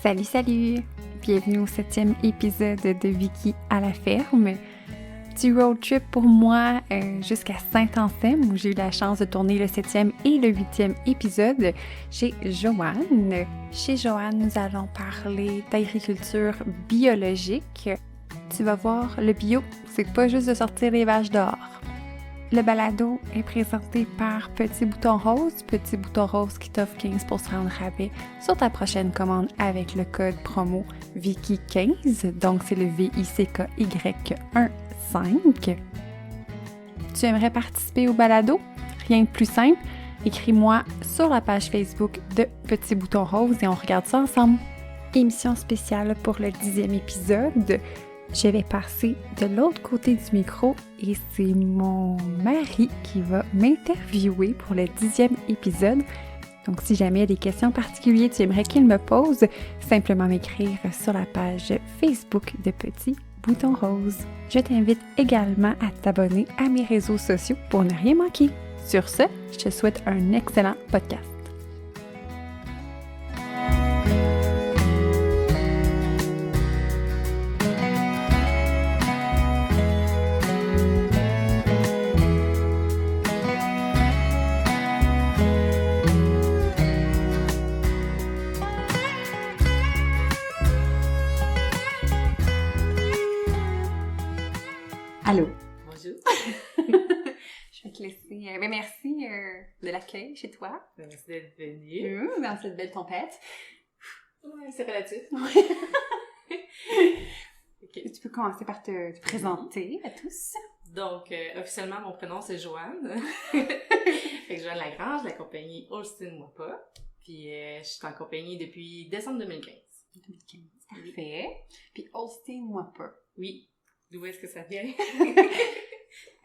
Salut, salut! Bienvenue au 7e épisode de Vicky à la ferme. Petit road trip pour moi jusqu'à Saint-Anselme où j'ai eu la chance de tourner le 7e et le 8e épisode chez Joanne. Chez Joanne, nous allons parler d'agriculture biologique. Tu vas voir, le bio, c'est pas juste de sortir les vaches dehors. Le balado est présenté par Petit Bouton Rose qui t'offre 15% de rabais sur ta prochaine commande avec le code promo Vicky15, donc c'est le VICKY15. Tu aimerais participer au balado? Rien de plus simple, écris-moi sur la page Facebook de Petit Bouton Rose et on regarde ça ensemble. Émission spéciale pour le 10e épisode. Je vais passer de l'autre côté du micro et c'est mon mari qui va m'interviewer pour le 10e épisode. Donc, si jamais il y a des questions particulières que tu aimerais qu'il me pose, simplement m'écrire sur la page Facebook de Petit Bouton Rose. Je t'invite également à t'abonner à mes réseaux sociaux pour ne rien manquer. Sur ce, je te souhaite un excellent podcast. Allô? Bonjour. Je vais te laisser. Merci de l'accueil chez toi. Merci d'être venue. Dans cette belle tempête. Ouais, c'est relatif. Okay. Tu peux commencer par te présenter à tous. Donc, officiellement, mon prénom, c'est Joanne. Fait que Joanne Lagrange, de la compagnie Holstein-moi pas. Puis, je suis en compagnie depuis décembre 2015. 2015, parfait. Puis, Holstein-moi pas. Oui. D'où est-ce que ça vient?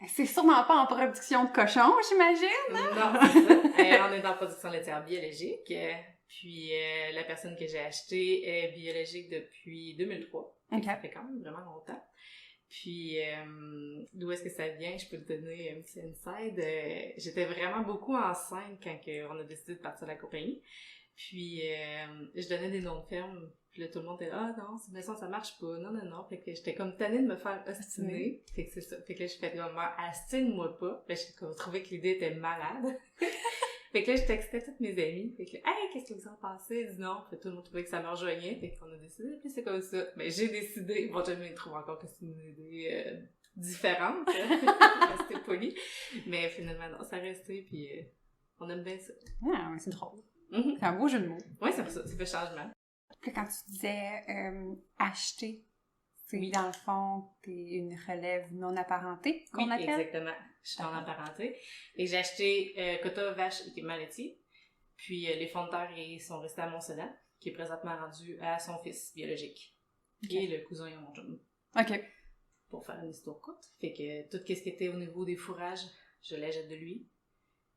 C'est sûrement pas en production de cochon, j'imagine? Non, c'est ça. On est en production laitière biologique. Puis, la personne que j'ai achetée est biologique depuis 2003. Okay. Ça fait quand même vraiment longtemps. Puis, d'où est-ce que ça vient? Je peux te donner un petit inside. J'étais vraiment beaucoup enceinte quand on a décidé de partir de la compagnie. Puis, je donnais des noms de fermes. Puis là, tout le monde était « Ah non, ça marche pas. Non. » Fait que j'étais comme tannée de me faire ostiner. Fait que c'est ça. Fait que là, je fais comme « Astine-moi pas. » Fait que j'ai trouvé que l'idée était malade. Fait que là, je textais toutes mes amies. Fait que « Hey, qu'est-ce que vous en pensez? » Ils disent non. Fait que tout le monde trouvait que ça me rejoignait. Fait qu'on a décidé. Puis c'est comme ça. Mais j'ai décidé. Bon, jamais trouve encore que c'est une idée différente. C'était poli. Mais finalement, non, ça restait. Puis on aime bien ça. Ah, ouais, c'est drôle. C'est un beau jeu de mots. Oui, c'est ça. Ça fait changement. Puis quand tu disais acheter, c'est dans le fond, t'es une relève non apparentée qu'on appelle? Oui, exactement. Je suis non apparentée. Et j'ai acheté Cota Vache Équipement Laitier. Puis les fonds de terre sont restés à Mont-Sedan, qui est présentement rendu à son fils biologique. Okay. Et le cousin à mon chum. OK. Pour faire une histoire courte. Fait que tout ce qui était au niveau des fourrages, je l'achète de lui.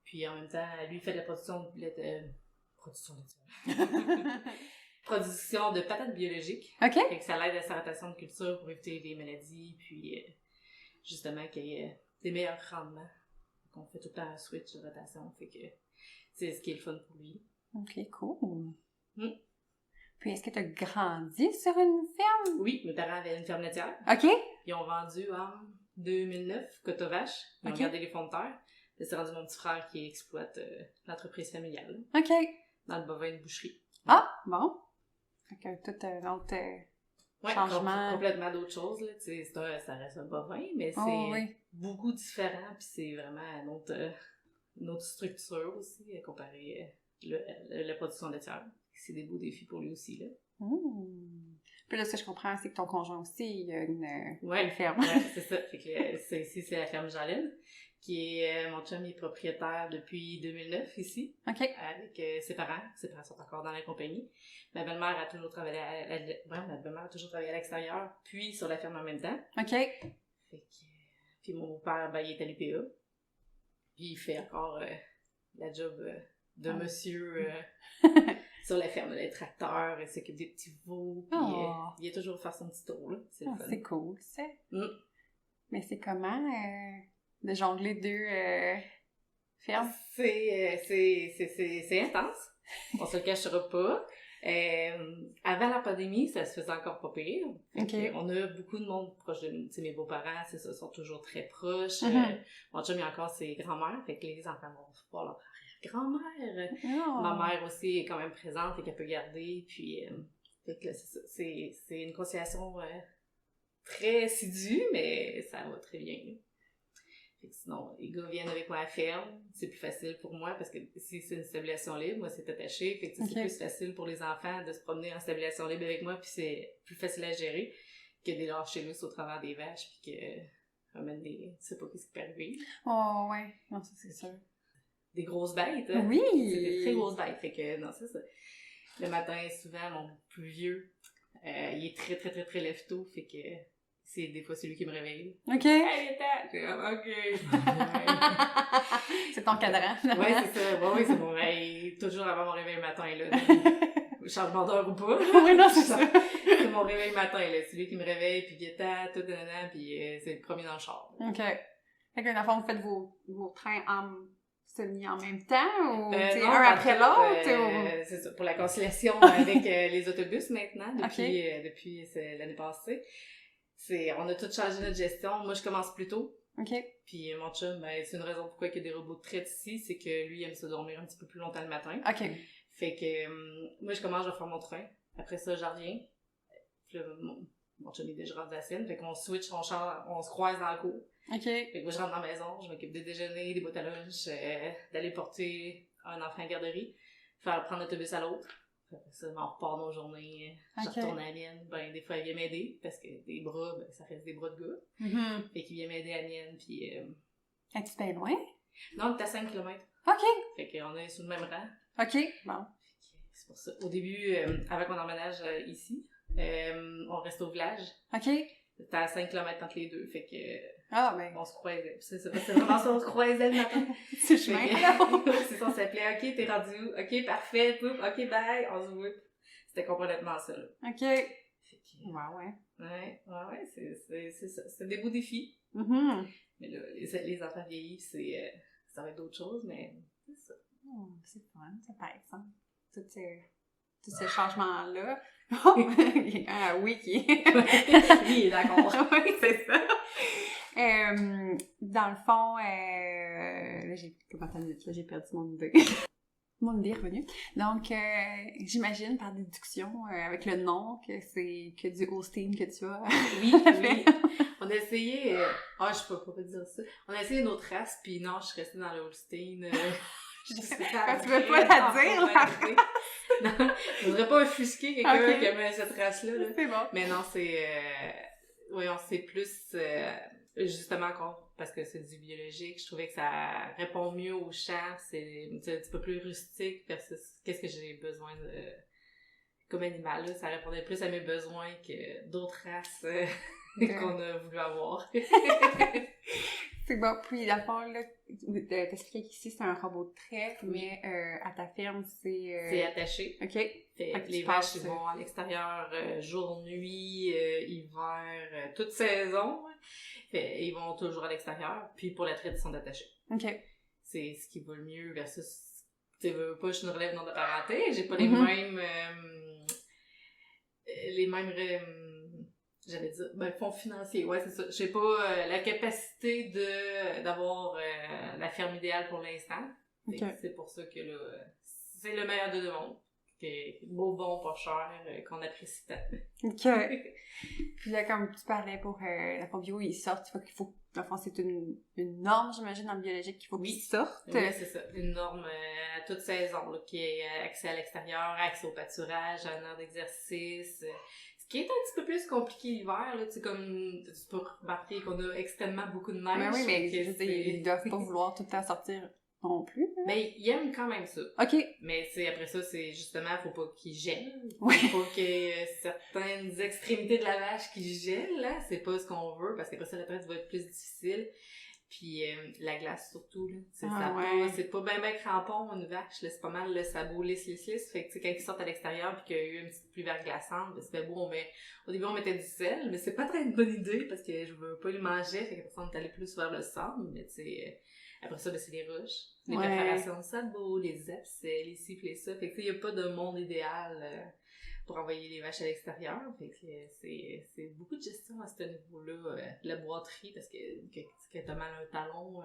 Puis en même temps, lui il fait de la production de patates biologiques. OK. Fait que ça l'aide à sa rotation de culture pour éviter les maladies, puis justement qu'il y ait des meilleurs rendements. Donc on fait tout le temps un switch de rotation, fait que c'est ce qui est le fun pour lui. OK, cool. Puis est-ce que tu as grandi sur une ferme? Oui, mes parents avaient une ferme laitière. OK. Ils ont vendu en 2009 Cota Vache. Ils ont gardé les fonds de terre. Et c'est rendu mon petit frère qui exploite l'entreprise familiale. OK. Dans le bovin de boucherie. Ah, bon. Fait que tout un autre changement. Complètement d'autres choses, là. Tu sais, ça reste un bovin, mais c'est beaucoup différent, puis c'est vraiment une autre structure aussi, comparé la production laitière. C'est des beaux défis pour lui aussi, là. Puis là, ce que je comprends, c'est que ton conjoint aussi, il a une ferme. Ouais, c'est ça. Fait que ici, c'est la ferme Jean-Lène, qui est, mon chum est propriétaire depuis 2009 ici. OK. Avec ses parents. Ses parents sont encore dans la compagnie. Ma belle-mère a toujours travaillé à l'extérieur, puis sur la ferme en même temps. OK. Fait que, puis mon père, il est à l'UPA. Puis il fait encore la job de monsieur sur la ferme, les tracteurs, il s'occupe des petits veaux, puis il est toujours faire son petit tour, là. C'est le fun. C'est cool, ça. Mais c'est comment de jongler deux fermes? C'est intense. On se le cachera pas. Avant la pandémie, ça se faisait encore pas pire. OK. On a beaucoup de monde proche de nous. Tu sais, mes beaux-parents, c'est ça, sont toujours très proches. Mon chum, il y a encore ses grands-mères, fait que les enfants vont voir leur arrière-grand-mère. Oh. Ma mère aussi est quand même présente et qu'elle peut garder. Puis, fait que là, c'est ça. C'est une conciliation très assidue, mais ça va très bien. Là. Fait que sinon, les gars viennent avec moi à la ferme. C'est plus facile pour moi parce que si c'est une stabilisation libre, moi, c'est attaché. Fait que c'est plus facile pour les enfants de se promener en stabilisation libre avec moi, puis c'est plus facile à gérer que des lâcher loose au travers des vaches, puis que ramène des... Tu sais pas ce qui peut arriver. Oh, ouais. Non, ça, c'est sûr. Des grosses bêtes, hein? Oui! C'est des très grosses bêtes. Fait que, non, c'est ça. Le matin, souvent, mon plus vieux, il est très, très, très, très lève-tôt, fait que c'est des fois celui qui me réveille. OK. Hey, OK. C'est ton cadran. Ouais, c'est ça. Ouais, oui, c'est mon réveil. Toujours avant mon réveil matin, là. Changement d'heure ou pas. Oui, non, c'est ça. C'est mon réveil matin, là. C'est lui qui me réveille, puis guetta, tout, nanana, puis c'est le premier dans le char. OK. Fait que, dans le fond, vous faites vos trains semi en même temps, ou non, un après l'autre? C'est ça, pour la conciliation avec les autobus maintenant, depuis l'année passée. On a tout changé notre gestion. Moi, je commence plus tôt. OK. Puis mon chum, c'est une raison pourquoi il y a des robots de traite ici, c'est que lui, il aime se dormir un petit peu plus longtemps le matin. OK. Fait que moi, je commence, je vais faire mon train. Après ça, je reviens. Puis là, mon chum est déjà rendu à la sienne. Fait qu'on switch, on se croise dans le cours. OK. Fait que moi, je rentre dans la maison, je m'occupe de déjeuner, des boîtes à lunch, d'aller porter un enfant à la garderie, prendre l'autobus à l'autre. Après ça, on repart nos journées, je retourne à la mienne. Ben, des fois, elle vient m'aider, parce que des bras, ben, ça reste des bras de gars. Fait qu'il vient m'aider à la mienne, puis... Es-tu bien loin? Non, on est à 5 km. OK. Fait qu'on est sur le même rang. OK, bon. C'est pour ça. Au début, avant qu'on emménage ici, on reste au village. OK. C'était à 5 km entre les deux, fait que... Ah, ben. On se croisait. C'est vraiment ça, on se croisait le matin. C'est chemin. C'est ça, on s'appelait, OK, t'es rendu où? OK, parfait, poup, OK, bye, on se voit. C'était complètement ça, là. OK. Fait que, ouais. Ouais, c'est ça. C'est des beaux défis. Mais là, les enfants vieillissent, ça va être d'autres choses, mais c'est ça. C'est fun, ça pèse, hein. Tous ces changements-là. Ah oui, qui Lui, il est d'accord. Oui, c'est ça. Dans le fond, là, j'ai perdu mon idée. Mon idée est revenue. Donc, j'imagine par déduction, avec le nom, que c'est que du Holstein que tu as. Oui. On a essayé... je peux pas dire ça. On a essayé une autre race, puis non, je suis restée dans le Holstein. Tu veux pas la dire, là? Non, je voudrais pas offusquer quelqu'un qui aimait cette race-là. Là. C'est bon. Mais non, c'est plus... justement, parce que c'est du biologique, je trouvais que ça répond mieux aux champs, c'est un petit peu plus rustique versus qu'est-ce que j'ai besoin comme animal, là. Ça répondait plus à mes besoins que d'autres races qu'on a voulu avoir. C'est bon. Puis, la fois, là, t'expliquais qu'ici, c'est un robot de trait, mais à ta ferme, c'est... C'est attaché. OK. Les vaches, ils vont à l'extérieur jour, nuit, hiver, toute saison. Ils vont toujours à l'extérieur. Puis pour la traite, ils sont attachés. OK. C'est ce qui va le mieux versus... Tu veux pas, je suis une relève non de parenté. J'ai pas les mêmes... j'allais dire, fonds financiers, ouais, c'est ça. J'ai pas la capacité d'avoir la ferme idéale pour l'instant. Okay. C'est pour ça que là, c'est le meilleur de deux mondes. Beau, bon, pas cher, qu'on apprécie tant. OK. Puis là, comme tu parlais pour la bio, ils sortent, il faut dans le fond, c'est une norme, j'imagine, dans le biologique qu'il faut qu'ils sortent. Oui, c'est ça. Une norme à toute saison, là, qui est accès à l'extérieur, accès au pâturage, à une heure d'exercice. Ce qui est un petit peu plus compliqué l'hiver, là, tu sais, comme tu peux remarquer qu'on a extrêmement beaucoup de neige. Ben oui, mais je veux dire, ils doivent pas vouloir tout le temps sortir non plus. Hein? Ben, ils aiment quand même ça. OK. Mais après ça, c'est justement, faut pas qu'ils gèlent. Oui. Faut qu'il y ait certaines extrémités de la vache qui gèlent, là. C'est pas ce qu'on veut, parce qu'après ça, la traite va être plus difficile. Puis la glace surtout, là. C'est pas bien crampon, une vache, là. C'est pas mal le sabot lisse. Fait que, tu sais, quand ils sortent à l'extérieur puis qu'il y a eu une petite pluie verglaçante, ben, c'est beau, au début, on mettait du sel, mais c'est pas très une bonne idée parce que je veux pas le manger. Fait que personne est allé plus vers le sable, mais tu sais, Après ça, ben, c'est les rushs, les préparations de sabot, les abcès, les ci, les ça. Fait que, tu sais, il n'y a pas de monde idéal pour envoyer les vaches à l'extérieur. Fait que c'est beaucoup de gestion à ce niveau-là. De la boiterie, parce que t'as mal à un talon,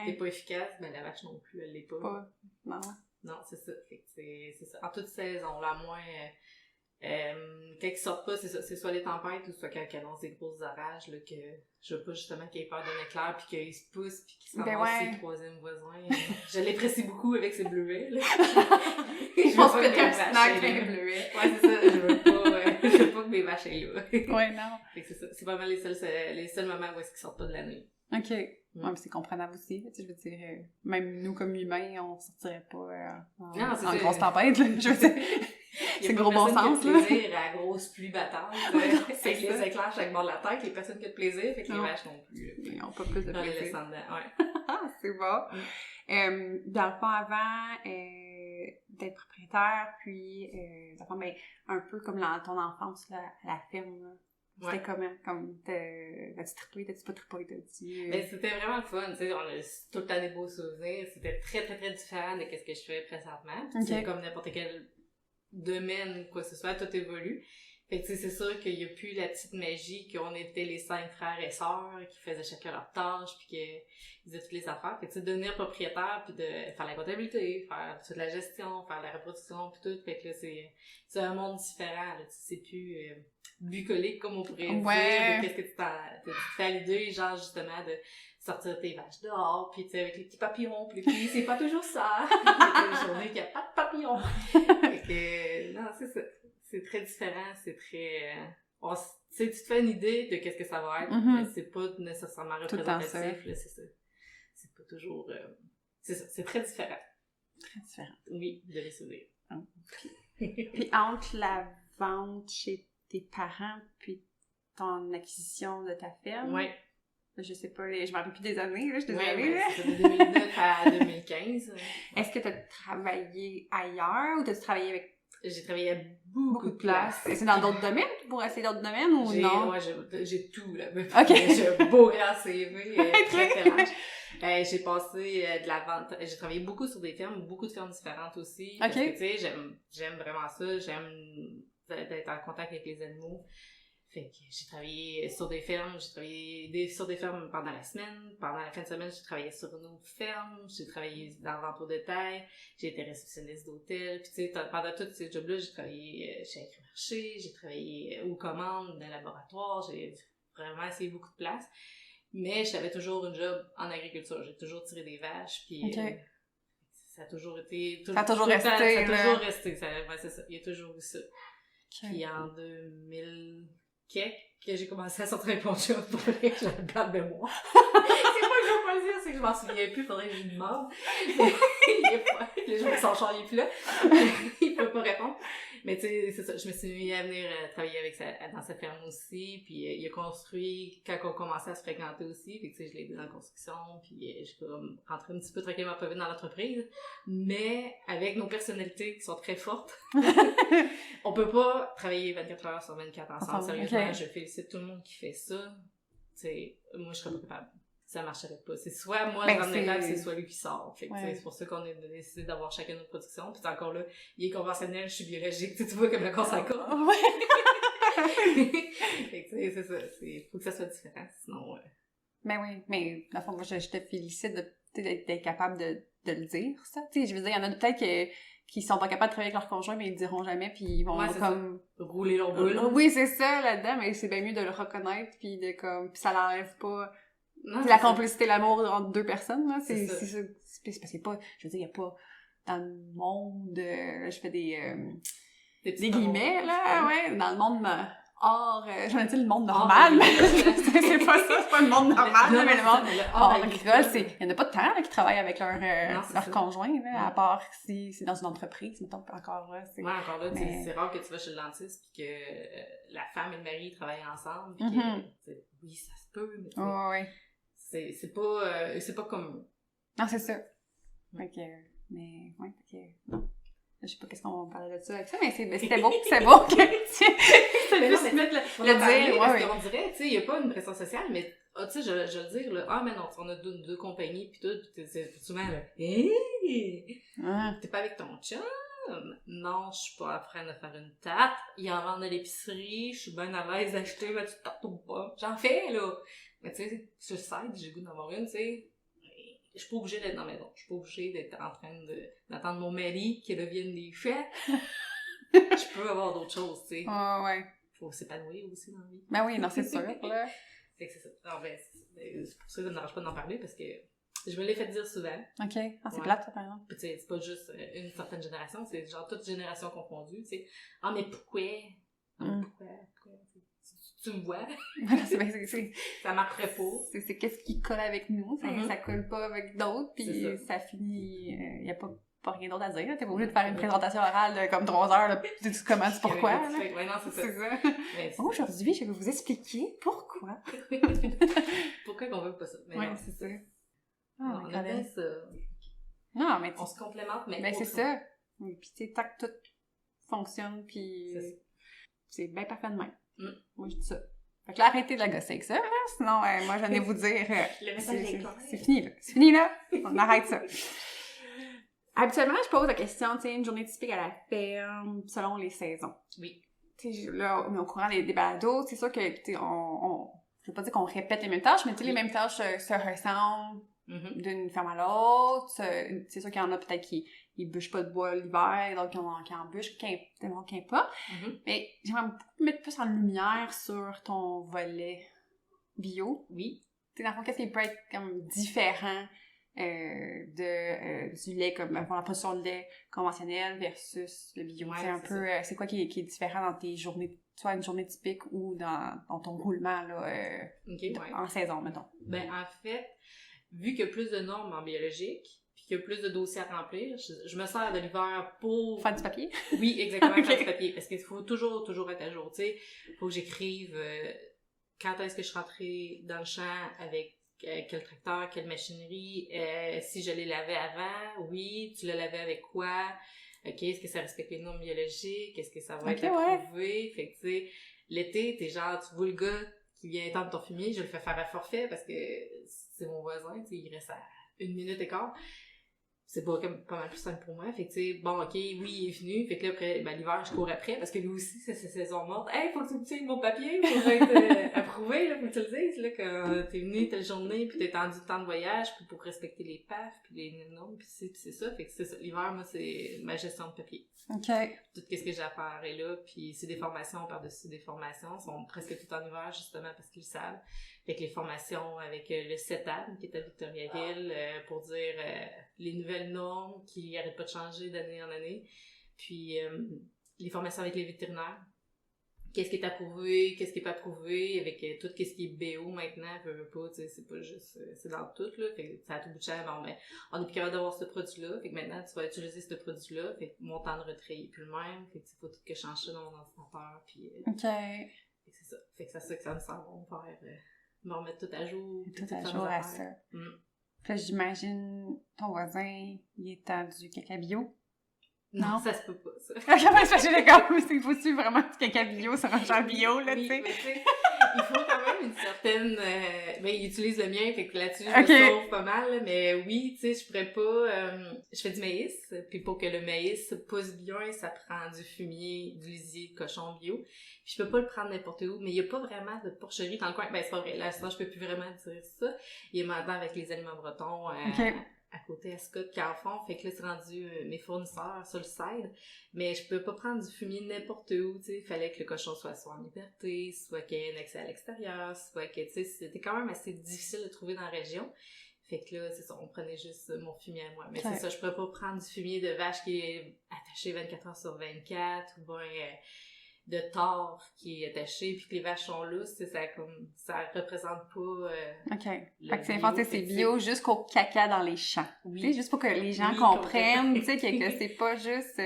t'es pas efficace, ben la vache non plus, elle l'est pas. Non. Non, c'est ça. Fait que c'est ça. En toute saison, là, moins... quand ils sortent pas, c'est ça, c'est soit les tempêtes ou soit quand ils annoncent des gros orages, là, que je veux pas justement qu'ils aient peur d'un éclair pis qu'ils se poussent pis qu'ils s'envoient ses troisième voisins. Je l'apprécie beaucoup avec ses bleuets, là. Je pense que t'es un snack avec les bleuets. Ouais, c'est ça, je veux pas que mes vaches aient là. Ouais, non. Fait que c'est ça, c'est pas mal les seuls moments où est-ce qu'ils sortent pas de la nuit. OK. Ouais, mais c'est comprenable aussi. Tu sais, je veux dire, même nous, comme humains, on sortirait pas en grosse tempête, là. Je veux dire, c'est gros bon sens, là. Il y a plaisir à grosse pluie battante. C'est que les éclairs chaque bord de la tête, les personnes qui ont de plaisir, fait que les vaches non plus. Ils n'ont pas plus de plaisir. Les descendants, ouais. C'est bon. Dans le fond, avant d'être propriétaire, puis, ben, un peu comme dans ton enfance, là, à la ferme, là. C'était comment? Comme, t'as-tu trippé? T'as-tu pas trippé? Mais c'était vraiment le fun, tu sais, on a tout le temps des beaux souvenirs. C'était très, très, très différent de ce que je fais présentement. C'est comme n'importe quel domaine, quoi que ce soit, tout évolue. Fait que, tu sais, c'est sûr qu'il y a plus la petite magie qu'on était les 5 frères et sœurs qui faisaient chacun leur tâche puis qu'ils faisaient toutes les affaires. Fait que, tu sais, devenir propriétaire puis de faire la comptabilité, faire toute la gestion, faire la reproduction puis tout. Fait que là, c'est un monde différent, là. Tu sais, c'est plus bucolique, comme on pourrait dire. Qu'est-ce que tu te fais à l'idée, genre, justement, de sortir tes vaches dehors, puis tu sais, avec les petits papillons, puis c'est pas toujours ça. Il y a des journées qu'il n'y a pas de papillons. Fait que, non, c'est ça. C'est très différent, c'est très... tu sais, tu te fais une idée de qu'est-ce que ça va être, mais c'est pas nécessairement représentatif, là, c'est ça. C'est pas toujours... c'est ça, c'est très différent. Très différent. Oui, de les souvenirs. Puis entre la vente chez tes parents, puis ton acquisition de ta ferme... Ouais. Je sais pas, je m'en rappelle plus des années, là, je suis désolée. Ouais, c'est de 2009 à 2015. Est-ce que t'as travaillé ailleurs ou t'as travaillé avec... J'ai travaillé à beaucoup de places. C'est dans d'autres domaines pour essayer d'autres domaines ou non? Ouais, j'ai tout là. OK. J'ai un beau grand CV, très large. J'ai passé de la vente. J'ai travaillé beaucoup sur des fermes, beaucoup de fermes différentes aussi. Parce que, tu sais, j'aime vraiment ça. J'aime d'être en contact avec les animaux. Fait que j'ai travaillé sur des fermes, sur des fermes pendant la semaine. Pendant la fin de semaine, j'ai travaillé sur une autre ferme. J'ai travaillé dans la vente au détail. J'ai été réceptionniste d'hôtel. Puis tu sais, pendant tous ces jobs-là, j'ai travaillé chez Agrimarché, j'ai travaillé aux commandes d'un laboratoire. J'ai vraiment essayé beaucoup de places. Mais j'avais toujours un job en agriculture. J'ai toujours tiré des vaches. Puis ça a toujours été... Ça a toujours resté. C'est ça. Il y a toujours eu ça. Puis en 2000... que j'ai commencé à sortir avec mon job pour vrai que je le garde de mémoire. C'est pas que je veux pas le dire, c'est que je m'en souviens plus, faudrait que je lui demande. Les jours sont changés plus là. Il peut pas répondre. Mais tu sais, c'est ça, je me suis mis à venir travailler dans sa ferme aussi, puis il a construit quand on commençait à se fréquenter aussi, puis tu sais, je l'ai aidé dans la construction, puis je peux rentrer un petit peu tranquillement pas vite dans l'entreprise, mais avec nos personnalités qui sont très fortes, on peut pas travailler 24 heures sur 24 ensemble, sérieusement, je félicite tout le monde qui fait ça, tu sais, moi je serais pas capable. Ça marcherait pas. C'est soit moi je rentre dans la table, c'est soit lui qui sort. Fait que c'est pour ça qu'on a décidé d'avoir chacun notre production. Puis encore là, il est conventionnel, je suis biologique. Tu vois comme la course à corps. Fait que c'est ça. Faut que ça soit différent. Sinon. Ben oui, mais dans le fond, moi je te félicite d'être capable de le dire, ça. Tu sais, je veux dire, il y en a peut-être qui sont pas capables de travailler avec leur conjoint, mais ils le diront jamais, puis ils vont comme... rouler leur boule. Oui, c'est ça, là-dedans, mais c'est bien mieux de le reconnaître, puis de comme... Puis ça l'enlève pas... Non, la complicité, l'amour entre deux personnes, là, c'est ça. C'est parce qu'il y a pas, je veux dire, il y a pas, dans le monde, je fais des guillemets, là, ouais, dans le monde hors, j'en ai dit le monde normal, mais c'est pas ça, c'est pas le monde normal, mais le monde hors agricole, il y en a pas de temps, là, qui travaillent avec leur conjoint, là, à part si c'est dans une entreprise, mettons, encore là, c'est... Ouais, encore là, c'est rare que tu vas chez le dentiste pis que la femme et le mari travaillent ensemble pis que, oui, ça se peut, mais ouais. C'est pas comme... Non, c'est ça. Fait que, mais, ouais, fait que, non. Je sais pas qu'est-ce qu'on parlait de ça avec ça, mais c'était beau, c'est beau que tu Mais mettre le dire, parce ouais. qu'on dirait, tu sais, il y a pas une pression sociale, mais, tu sais, je vais le dire, là, ah, mais non, on a deux compagnies, pis tout, c'est souvent, là, t'es pas avec ton chum? Non, je suis pas en train de faire une tarte, il en vend à l'épicerie, je suis bien à l'aise d'acheter ma petite tarte aux pommes. J'en fais, là! Mais tu sais, sur le site, j'ai le goût d'en avoir une, tu sais. Je suis pas obligée d'être dans la maison. Je suis pas obligée d'être en train d'attendre mon mari qui revienne des fêtes. Je peux avoir d'autres choses, tu sais. ouais. Faut s'épanouir aussi dans la vie. Ben oui, non, c'est sûr, là. Fait que c'est ça. Non, ben, c'est pour ça que ça ne m'arrange pas d'en parler, parce que je me l'ai fait dire souvent. OK. Ah, c'est Ouais. plate, ça, par exemple. Puis tu sais, c'est pas juste une certaine génération, c'est genre toute génération confondue, tu sais. Ah, mais pourquoi? Ah, mais pourquoi? Tu me vois? Ça marcherait pas. C'est qu'est-ce qui colle avec nous, ça colle pas avec d'autres, puis ça finit... y a pas rien d'autre à dire, t'es pas obligé de faire une présentation orale de comme 3 heures, là, tu dis comment, c'est pourquoi, là. Ouais, non, c'est ça. Aujourd'hui, je vais vous expliquer pourquoi. Pourquoi qu'on veut pas ça? Mais ouais, non, c'est ça. On a bien ça. Non, mais on se complémente, mais ben, c'est ça. Puis tu sais, tant que tout fonctionne, puis c'est bien parfait de même. Moi, je dis ça. Fait que là, arrêtez de la gosser avec ça, là. Sinon, moi, j'en ai vous dire... c'est fini, là. C'est fini, là. On arrête ça. Habituellement, je pose la question, tu sais, une journée typique à la ferme, selon les saisons. Oui. Tu sais, là, au courant des balados, c'est sûr que, tu sais, je veux pas dire qu'on répète les mêmes tâches, mais tu sais, les mêmes tâches se ressemblent d'une ferme à l'autre. C'est sûr qu'il y en a peut-être qui bûchent pas de bois l'hiver, d'autres qui en bûchent, qu'importe. Mais j'aimerais beaucoup mettre plus en lumière sur ton volet bio. Oui. Tu sais, dans le fond, qu'est-ce qui peut être comme différent du lait, comme la production de lait conventionnel versus le bio. Ouais, c'est quoi qui est différent dans tes journées, soit une journée typique ou dans ton roulement là, en saison, mettons. Ben, en fait, vu qu'il y a plus de normes en biologique, puis qu'il y a plus de dossiers à remplir, je me sers de l'hiver pour... Faire du papier? Oui, exactement, faire du papier. Parce qu'il faut toujours être à jour, tu sais. Faut que j'écrive quand est-ce que je suis rentrée dans le champ avec quel tracteur, quelle machinerie, si je l'ai lavé avant, oui, tu l'as lavé avec quoi, ok, est-ce que ça respecte les normes biologiques, est-ce que ça va être approuvé, fait que tu sais, l'été, t'es genre, tu vois le gars qui vient étendre ton fumier, je le fais faire à forfait parce que c'est mon voisin, tu sais, il reste à 1 minute et quart. C'est pas mal plus simple pour moi. Fait que, tu sais, bon, ok, oui, il est venu. Fait que là, après, ben, l'hiver, je cours après, parce que lui aussi, c'est saison morte. Hey, faut que tu me signes mon papier pour être approuvé, là, faut que tu le dises, là, quand t'es venu telle journée, pis t'as étendu le temps de voyage, puis pour respecter les PAF, puis les normes, pis c'est ça. Fait que c'est ça. L'hiver, moi, c'est ma gestion de papier. OK. Tout ce que j'ai à faire est là, puis c'est des formations par-dessus des formations. Sont presque tout en hiver, justement, parce qu'ils le savent. Fait que les formations avec le CETAM, qui est à Victoriaville, pour dire les nouvelles normes qui n'arrêtent pas de changer d'année en année. Puis les formations avec les vétérinaires. Qu'est-ce qui est approuvé, qu'est-ce qui est pas approuvé, avec tout ce qui est BO maintenant, veut pas, tu sais, c'est pas juste, c'est dans tout, là, fait que ça a tout bout de champ, bon, ben, on est plus capable d'avoir ce produit-là, fait que maintenant, tu vas utiliser ce produit-là, fait que mon temps de retrait est plus le même, fait que c'est pas tout que je change ça dans mon ordinateur, puis OK. Fait que c'est ça. Fait que c'est ça que ça me sent bon faire, me remettre tout à jour. Tout à jour à ça. Fait que j'imagine, ton voisin, il est tendu caca bio. Non, ça se peut pas, ça. Je d'accord, mais c'est faut-tu vraiment du caca bio sur un champ bio, là, tu sais? Mais tu sais, il faut quand même une certaine... ben, il utilise le mien, fait que là-dessus, je me sauve pas mal, là, mais oui, tu sais, je pourrais pas... je fais du maïs, puis pour que le maïs pousse bien, ça prend du fumier, du lisier de cochon bio. Puis je peux pas le prendre n'importe où, mais il y a pas vraiment de porcherie dans le coin. Ben, c'est pas vrai, là, je peux plus vraiment dire ça. Il est maintenant avec les aliments bretons... à côté à Scott qui en font, fait que là c'est rendu mes fournisseurs sur le side, mais je peux pas prendre du fumier n'importe où, tu sais, il fallait que le cochon soit en liberté, soit qu'il y ait un accès à l'extérieur, soit que, tu sais, c'était quand même assez difficile de trouver dans la région, fait que là, c'est ça, on prenait juste mon fumier à moi, mais c'est ça, je pourrais pas prendre du fumier de vache qui est attaché 24 heures sur 24, ou bien de tord qui est attaché, puis que les vaches sont lousses, ça représente pas OK. Fait que c'est bio jusqu'au caca dans les champs. Oui. Tu sais, juste pour que les gens comprennent, tu sais, que c'est pas juste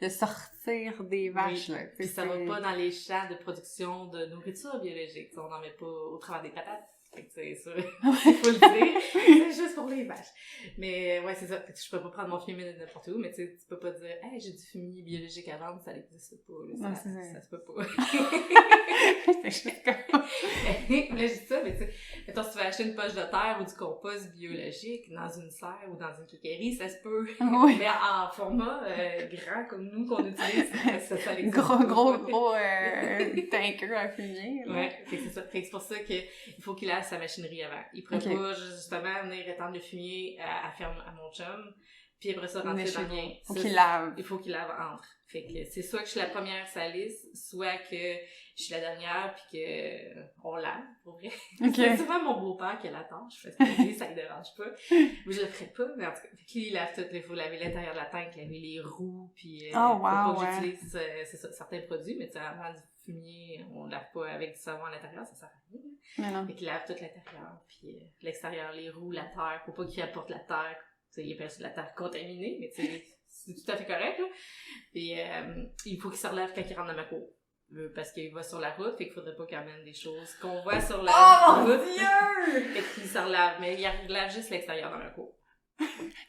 de sortir des vaches, là. Puis ça va pas dans les champs de production de nourriture biologique. On n'en met pas au travers des patates. Fait que c'est ça, il faut le dire. C'est juste pour les vaches. Mais ouais, c'est ça. Fait que je peux pas prendre mon fumier n'importe où, mais tu sais, tu peux pas dire « Hey, j'ai du fumier biologique à vendre », ça n'existe pas. Là, ça se peut pas. C'est juste comme... Mais je dis ça, mais tu sais, mettons, si tu veux acheter une poche de terre ou du compost biologique dans une serre ou dans une quincaillerie, ça se peut. Oui. Mais en format grand comme nous qu'on utilise, ça existe. Gros tanker à fumier. Là. Ouais, fait que c'est ça. Fait que c'est pour ça qu'il faut qu'il lave sa machinerie avant. Il pourrait pas justement venir étendre le fumier à mon chum, puis après ça rentrer dans le mien. Faut qu'il lave. Il faut qu'il lave entre. Fait que c'est soit que je suis la première salisse, soit que je suis la dernière puis que on lave, pour vrai. C'est souvent mon beau-père qui a la tâche, parce que lui, ça le dérange pas. Mais je le ferais pas, mais en tout cas, fait qu'il lave tout. Il faut laver l'intérieur de la tank, laver les roues, puis faut pas que j'utilise certains produits, mais tu sais, avant du fumier, on lave pas avec du savon à l'intérieur, ça sert à rien. Mais non. Fait qu'il lave tout l'intérieur, puis l'extérieur, les roues, la terre, faut pas qu'il apporte la terre. Tu sais, il appelle ça de la terre contaminée, mais tu sais, c'est tout à fait correct, là. Puis il faut qu'il se relève quand il rentre dans ma cour. Parce qu'il va sur la route, fait qu'il faudrait pas qu'il amène des choses qu'on voit sur la route. Oh mon Dieu! Et qu'il se relève, mais il relève juste l'extérieur dans ma cour.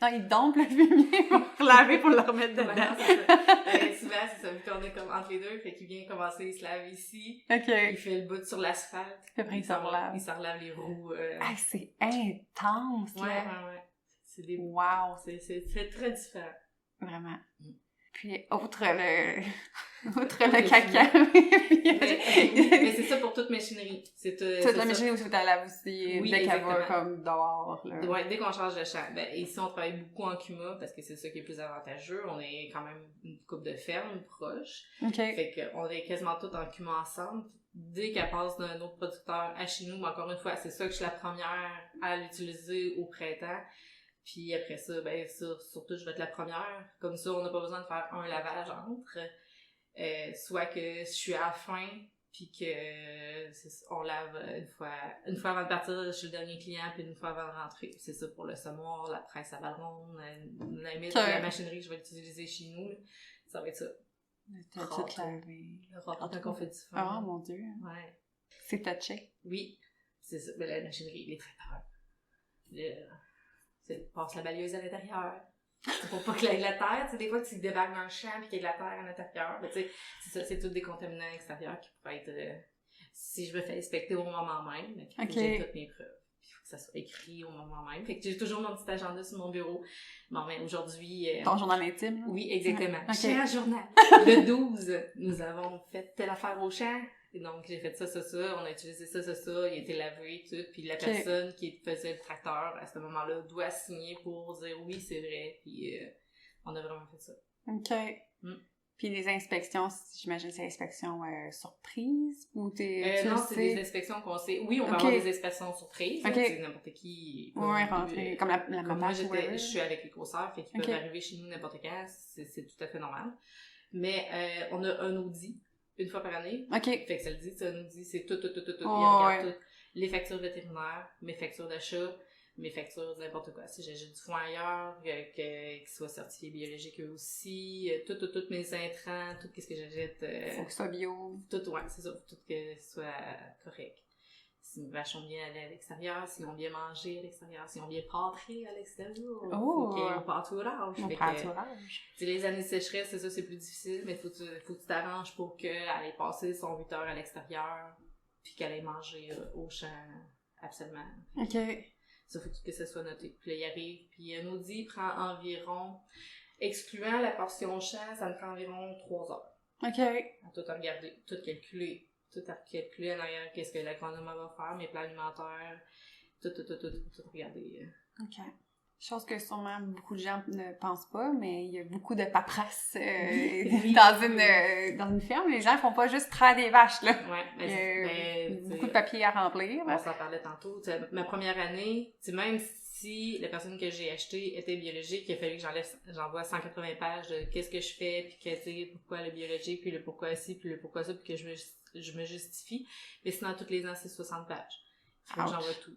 Non, il dompe le fumier pour laver, pour le remettre dedans. Souvent, c'est ça, vu qu'on est comme entre les deux, fait qu'il vient commencer, il se lave ici. OK. Il fait le bout sur l'asphalte. Puis après, il se relève. Il se relève les roues. Ah, c'est intense, là. Ouais. C'est des... Wow! C'est très différent. Vraiment. Puis, outre le caca. mais c'est ça pour toute machinerie. Toute la machinerie aussi, tu la laves aussi, oui, dès qu'elle va comme dehors. Là. Ouais, dès qu'on change de champ. Ben, ici, on travaille beaucoup en CUMA parce que c'est ça qui est plus avantageux. On est quand même une couple de fermes proches. OK. Fait qu'on est quasiment tous en CUMA ensemble. Dès qu'elle passe d'un autre producteur à chez nous, mais encore une fois, c'est ça que je suis la première à l'utiliser au printemps. Puis après ça, ben surtout je vais être la première. Comme ça, on n'a pas besoin de faire un lavage entre. Soit que je suis à la fin, puis que on lave une fois avant de partir chez le dernier client, puis une fois avant de rentrer. C'est ça pour le semoir, la presse à ballon, la machinerie que je vais utiliser chez nous. Là. Ça va être ça. T'as tout lavé. Le râteau quand on fait du fond. Oh mon Dieu. Ouais. C'est touché. Oui. C'est ça. Ben, la machinerie, les traiteurs. Passe la balayeuse à l'intérieur. Pour pas qu'il y ait de la terre. Tu sais, des fois, tu débarques dans un champ et qu'il y a de la terre à l'intérieur. Mais tu sais, c'est ça, c'est tout des contaminants extérieurs qui pourraient être... si je me fais inspecter au moment même, il faut que j'ai toutes mes preuves. Il faut que ça soit écrit au moment même. Fait que j'ai toujours mon petit agenda sur mon bureau. Bon, mais aujourd'hui... Ton journal intime? Là? Oui, exactement. Okay. Cher journal. Le 12, nous avons fait telle affaire au champ. Et donc, j'ai fait ça, on a utilisé ça, il a été lavé, tout. Puis la personne qui faisait le tracteur, à ce moment-là, doit signer pour dire oui, c'est vrai. Puis on a vraiment fait ça. OK. Puis les inspections, j'imagine c'est inspections surprises ou non, c'est des inspections qu'on sait. Oui, on va avoir des inspections surprises. C'est n'importe qui. Rentrer. Comme la moi, je suis avec les grosseurs, fait qu'ils peuvent arriver chez nous n'importe quand. C'est tout à fait normal. Mais on a un audit. Une fois par année. OK. Fait que ça le dit, ça nous dit, c'est tout. Il regarde tout. Les factures vétérinaires, mes factures d'achat, mes factures de n'importe quoi. Si j'ai du foin ailleurs, qu'ils soient certifiés biologiques eux aussi, toutes mes intrants, tout ce que j'achète. Faut que ce soit bio. Tout, c'est ça. Tout que ce soit correct. Si mes vaches ont bien allé à l'extérieur, s'ils ont bien mangé à l'extérieur, s'ils ont bien pâtré à l'extérieur. Faut qu'il y ait un pâturage. Les années de sécheresse, c'est ça, c'est plus difficile, mais faut que tu t'arranges pour qu'elle ait passé son 8 heures à l'extérieur, puis qu'elle ait mangé au champ, absolument. OK. Ça, faut que ça soit noté. Puis là, il arrive, puis un audit prend environ, excluant la portion champ, ça me prend environ 3 heures. OK. À tout regarder, tout calculer. Tout à calculer en arrière, qu'est-ce que l'agronome va faire, mes plans alimentaires, tout regarder. OK. Chose que sûrement beaucoup de gens ne pensent pas, mais il y a beaucoup de paperasse dans une ferme. Les gens font pas juste traire des vaches, là. Ouais, beaucoup de papiers à remplir. On s'en parlait tantôt. Ma première année, même si la personne que j'ai achetée était biologique, il a fallu que j'envoie 180 pages de qu'est-ce que je fais, puis qu'elle dit pourquoi le biologique, puis le pourquoi ci, puis le pourquoi ça, puis que je me justifie. Mais sinon, tous les ans, c'est 60 pages. Faut que j'envoie tout.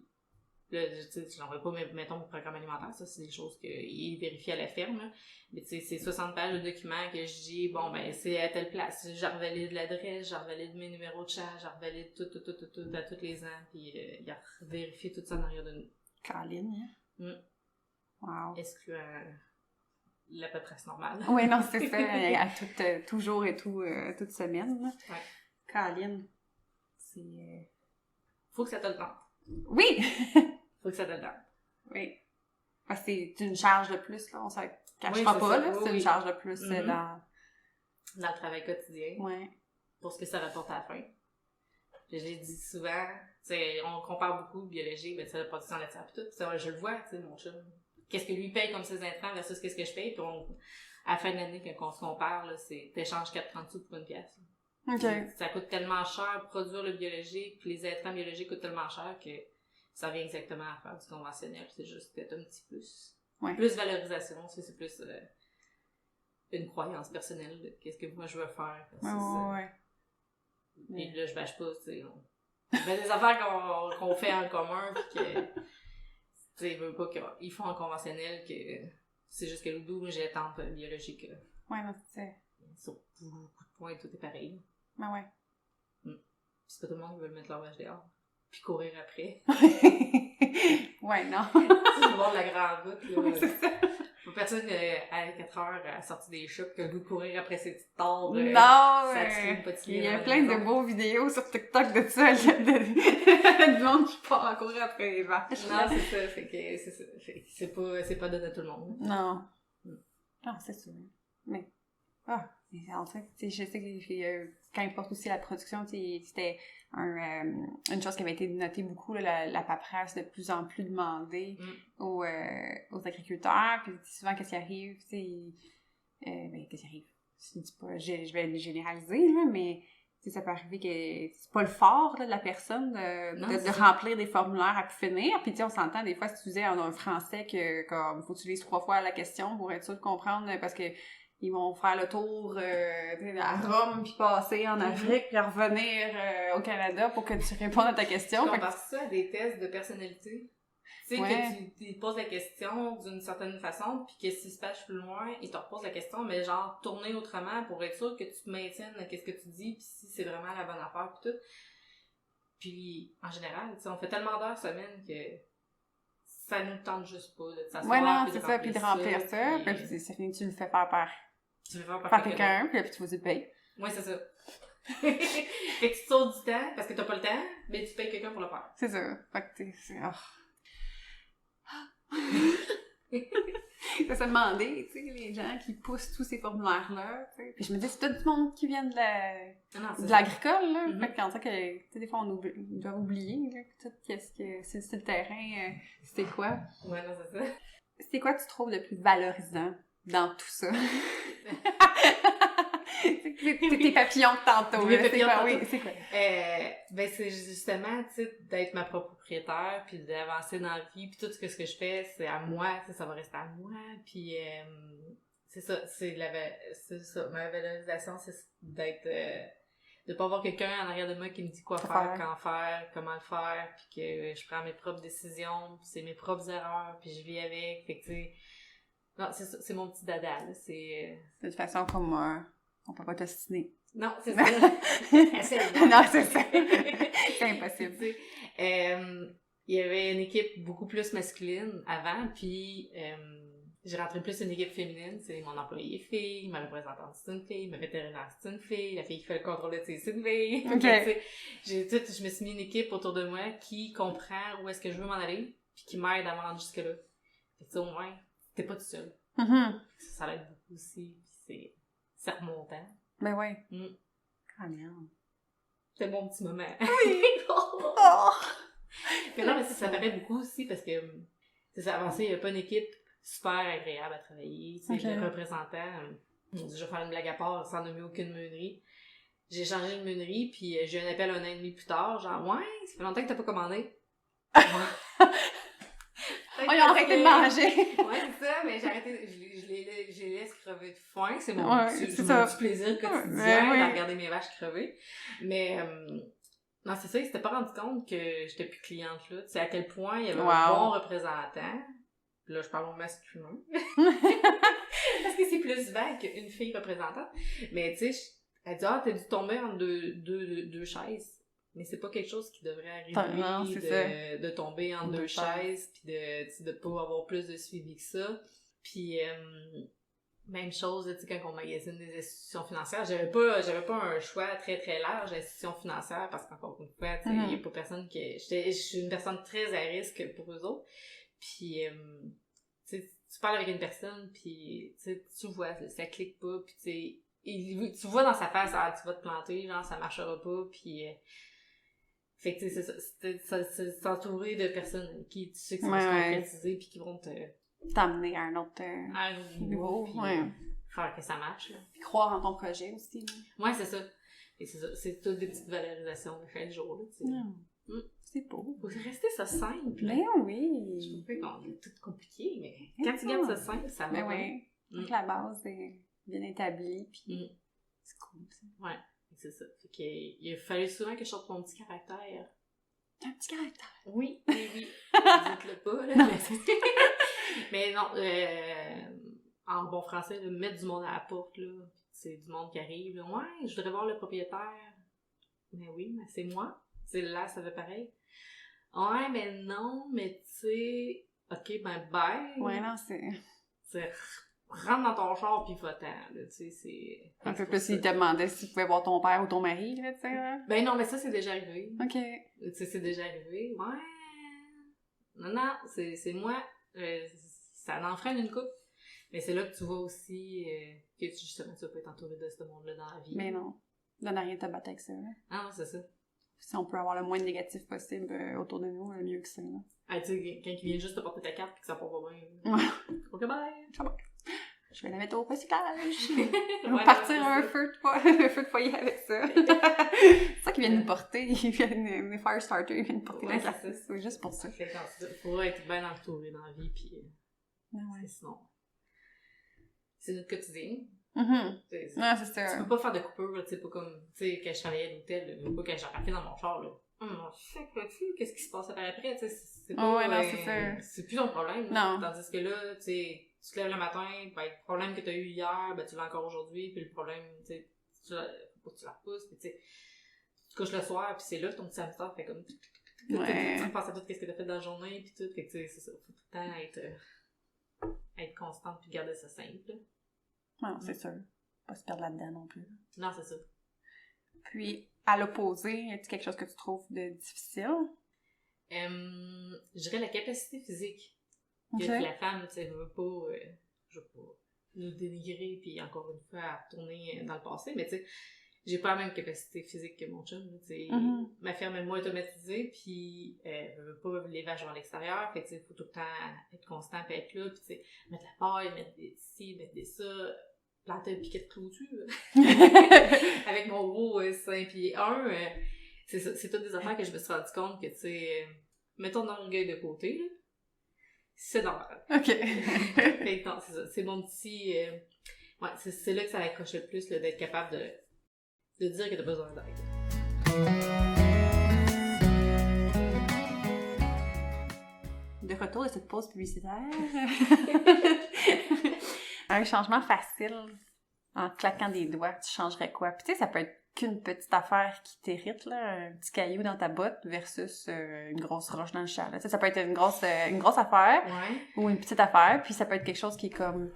Là, tu sais, je n'envoie pas, mettons, mon programme alimentaire, ça, c'est des choses qu'il vérifie à la ferme, là. Mais tu sais, c'est 60 pages de documents que je dis, bon, ben, c'est à telle place. Je revalide l'adresse, je revalide mes numéros de chat, je revalide tout, à tous les ans, puis il a vérifié tout ça en arrière de nous. Caroline, hein? Wow. Excluant la paperasse normale. Oui, non, c'est ça, à tout jour et toute semaine, là. Ouais. Caroline. C'est... Faut que ça te le tente. Oui! Faut que ça te le tente. Oui. Parce que c'est une charge de plus, là, on s'en cachera pas, ça. là, c'est une charge de plus dans le travail quotidien. Ouais. Pour ce que ça rapporte à la fin. J'ai dit souvent, tu sais, on compare beaucoup biologie, ben, ça la production laitière pis tout, ça, je le vois, tu sais, mon chum. Qu'est-ce que lui paye comme ses intrants versus qu'est-ce que je paye, puis à la fin de l'année, quand on se compare, là, c'est, t'échanges 4,30 sous pour une pièce. OK. Ça coûte tellement cher produire le biologique, puis les intrants biologiques coûtent tellement cher que ça revient exactement à faire du conventionnel, c'est juste peut-être un petit plus. Ouais. Plus valorisation, c'est plus une croyance personnelle de qu'est-ce que moi je veux faire. Ouais. Et là, je bâche pas, tu sais. Il y a des affaires qu'on fait en commun, pis que, tu sais, ils veulent pas qu'ils font en conventionnel, que c'est juste que le doux, j'ai tente biologique. Ouais, non, c'est sur beaucoup de points, tout est pareil. Ben ouais. Pis c'est pas tout le monde qui veut mettre leur vache dehors. Puis courir après. Ouais, non. Tu sais, voir la grande route, là. Oui, c'est ça. Personne à 4 heures à sortir des chocs que le goût de courir après ses petites tables. Non, il y a plein de beaux vidéos sur TikTok de ça, de monde qui part à courir après les vaches. Non, c'est ça, fait que c'est pas donné à tout le monde. Non. Non, c'est sûr. Mais, en fait, je sais que quand il porte aussi la production, c'était une chose qui avait été notée beaucoup, là, la paperasse de plus en plus demandée aux agriculteurs. Puis souvent, qu'est-ce qui arrive, qu'est-ce qui arrive? Je dis pas, je vais généraliser, là, mais ça peut arriver que c'est pas le fort là, de la personne de remplir des formulaires à pu finir. Puis on s'entend des fois si tu disais en un français que comme faut que tu lises 3 fois la question pour être sûr de comprendre parce que ils vont faire le tour à Rome, puis passer en Afrique, puis revenir au Canada pour que tu répondes à ta question. Tu compares ça à des tests de personnalité? Tu sais, que tu poses la question d'une certaine façon, puis que s'il se passe plus loin, il te repose la question, mais genre tourner autrement pour être sûr que tu te maintiennes dans qu'est-ce que tu dis, puis si c'est vraiment la bonne affaire, puis tout. Puis, en général, tu sais, on fait tellement d'heures semaine que ça nous tente juste pas de s'asseoir. Ouais, non, c'est ça, puis de remplir ça, puis ça finit que tu le fais faire par quelqu'un, puis tu vas te payer. Ouais, c'est ça. Fait que tu te sautes du temps, parce que t'as pas le temps, mais tu payes quelqu'un pour le faire. C'est ça. Fait que ça se demandait, tu sais, les gens qui poussent tous ces formulaires-là, tu sais. Puis je me dis, c'est tout le monde qui vient de l'agricole, là. Fait que quand ça que, tu sais, des fois, on doit oublier, là, tout qu'est-ce que, c'est le terrain, c'était quoi. Ouais, non, c'est ça. C'est quoi tu trouves le plus valorisant dans tout ça? Tes papillons de tantôt. C'est quoi? Ben, c'est justement, tu sais, d'être ma propre propriétaire, puis d'avancer dans la vie, puis tout ce que je fais, c'est à moi, ça va rester à moi, puis c'est ça, ma valorisation, c'est d'être, de pas avoir quelqu'un en arrière de moi qui me dit quoi faire, quand faire, comment le faire, puis que je prends mes propres décisions, puis c'est mes propres erreurs, puis je vis avec, fait que tu sais, non, c'est ça, c'est mon petit dada, là, c'est... De toute façon, comme on peut pas t'ostiner. Non, c'est ça. Non, c'est ça. C'est impossible. Il y avait une équipe beaucoup plus masculine avant, puis j'ai rentré plus une équipe féminine. C'est mon employé fille, ma représentante c'est une fille, ma vétérinaire c'est une fille, la fille qui fait le contrôle de c'est une fille. Okay. Je me suis mis une équipe autour de moi qui comprend où est-ce que je veux m'en aller, puis qui m'aide à me rendre jusque-là. Fait que au moins, t'es pas tout seul. Ça l'aide beaucoup aussi, puis c'est remontant. Ben ouais. Ah merde. C'est mon petit moment. Oui! Mais non, mais ça paraît beaucoup aussi parce que c'est ça, avancé, il n'y a pas une équipe super agréable à travailler. Tu sais, le représentant, je vais faire une blague à part sans nommer aucune meunerie. J'ai changé de meunerie, puis j'ai eu un appel 1 an et demi plus tard, genre, ouais, ça fait longtemps que t'as pas commandé. Ils ont arrêté de manger. Ouais, c'est ça, mais j'ai arrêté, je les laisse crever de faim. C'est mon petit plaisir quotidien de regarder mes vaches crever. Mais Non, c'est ça, ils s'étaient pas rendu compte que j'étais plus cliente là. Tu sais, à quel point il y avait Wow. un bon représentant. Là, je parle au masculin. Parce que c'est plus vague qu'une fille représentante. Mais tu sais, elle dit, ah, t'as dû tomber entre deux chaises. Mais c'est pas quelque chose qui devrait arriver Non, c'est de tomber entre deux chaises, puis de pas avoir plus de suivi que ça. Puis, même chose, tu sais, quand on magasine des institutions financières, j'avais pas un choix très très large d'institutions financières, parce qu'encore une fois, tu sais, il y a pas personne je suis une personne très à risque pour eux autres. Puis, tu sais, tu parles avec une personne, puis tu vois, ça clique pas, puis tu vois dans sa face, ah, tu vas te planter, genre, ça marchera pas, puis... fait que, tu sais, c'est ça, c'est s'entourer de personnes qui, tu sais, qui vont se concrétiser, puis qui vont t'amener à un autre niveau, puis faire que ça marche, là. Puis croire en ton projet aussi. Là. Ouais, c'est ça. Et c'est ça. C'est toutes des petites valorisations de chaque jour, là, tu sais. C'est beau. Faut rester ça simple. Ben oui. Je trouve qu'on est tout compliqué, mais quand tu gardes ça simple, ça va. Ben oui. Donc la base est bien établie, puis c'est cool, ça. Ouais, c'est ça. Fait qu'il a fallu souvent que je sorte mon petit caractère. T'as un petit caractère? Oui, oui. Dites-le pas, là. Non. Mais non, en bon français, de mettre du monde à la porte, là. C'est du monde qui arrive, là. Ouais, je voudrais voir le propriétaire. Mais oui, mais c'est moi. C'est là, ça fait pareil. Ouais, mais non, mais tu sais, ok, ben, bye. Ouais, non, c'est... rentre dans ton char pis va-t'en, là, tu sais, c'est... Un peu plus s'il te demandait si tu pouvais voir ton père ou ton mari, là, tu sais, là. Ben non, mais ça, c'est déjà arrivé. OK. Tu sais, c'est déjà arrivé. Ouais. Non, c'est moi. Ça en freine une coupe. Mais c'est là que tu vois aussi que justement, tu vas pas être entouré de ce monde-là dans la vie. Mais non. Donne à rien de te battre avec ça, là. Ah non, c'est ça. Si on peut avoir le moins de négatif possible autour de nous, le mieux que ça, là. Ah, tu sais, quand il vient juste te porter ta carte et que ça part pas bien. Ouais. Ok, bye! Je vais la mettre au recyclage. On va partir un feu de foyer avec ça. C'est ça qu'ils viennent nous porter. Les fire starters, ils viennent nous porter la carte. C'est juste pour ça. Faut être bien entouré dans la vie, puis sinon, c'est notre quotidien. Non, c'est ça. Tu peux pas faire de coupure, tu sais, pas comme, tu sais, quand je travaillais à l'hôtel, pas quand j'ai rappelé dans mon char, là. Qu'est-ce qui se passe par après, tu sais, c'est pas... non, c'est ça. C'est plus ton problème, non. Tandis que là, tu sais, tu te lèves le matin, ben, le problème que t'as eu hier, ben, tu l'as encore aujourd'hui, puis le problème, tu sais, faut que tu la repousses, puis tu sais, tu te couches le soir, puis c'est là que ton petit hamster fait comme... Tu penses à tout ce que t'as fait dans la journée, puis tout, fait que tu sais, c'est ça, faut tout le temps être constante, puis garder ça simple. Non, c'est sûr. Pas se perdre là-dedans non plus. Non, c'est ça. Puis, à l'opposé, y a-t-il quelque chose que tu trouves de difficile? Je dirais la capacité physique. Okay. Que la femme, tu sais, veut pas nous dénigrer, puis encore une fois, à retourner dans le passé, mais tu sais, j'ai pas la même capacité physique que mon chum, tu sais. Ma ferme est moins automatisée, puis veut pas les vaches à l'extérieur, fait que tu sais, faut tout le temps être constant, puis être là, puis tu sais, mettre la paille, mettre des ci, mettre des ça, planter un piquet de clôture. Avec mon gros 5 pieds 1, c'est ça, c'est toutes des affaires que je me suis rendu compte que, tu sais, mets ton orgueil de côté, là. C'est normal. OK. Fait que non, c'est ça. C'est mon petit... ouais, c'est là que ça accroche le plus, là, d'être capable de dire que t'as besoin d'aide. De retour de cette pause publicitaire. Un changement facile, en claquant des doigts, tu changerais quoi? Puis tu sais, ça peut être qu'une petite affaire qui t'irrite, là, un petit caillou dans ta botte versus une grosse roche dans le champ. Tu sais, ça peut être une grosse affaire ou une petite affaire, puis ça peut être quelque chose qui est comme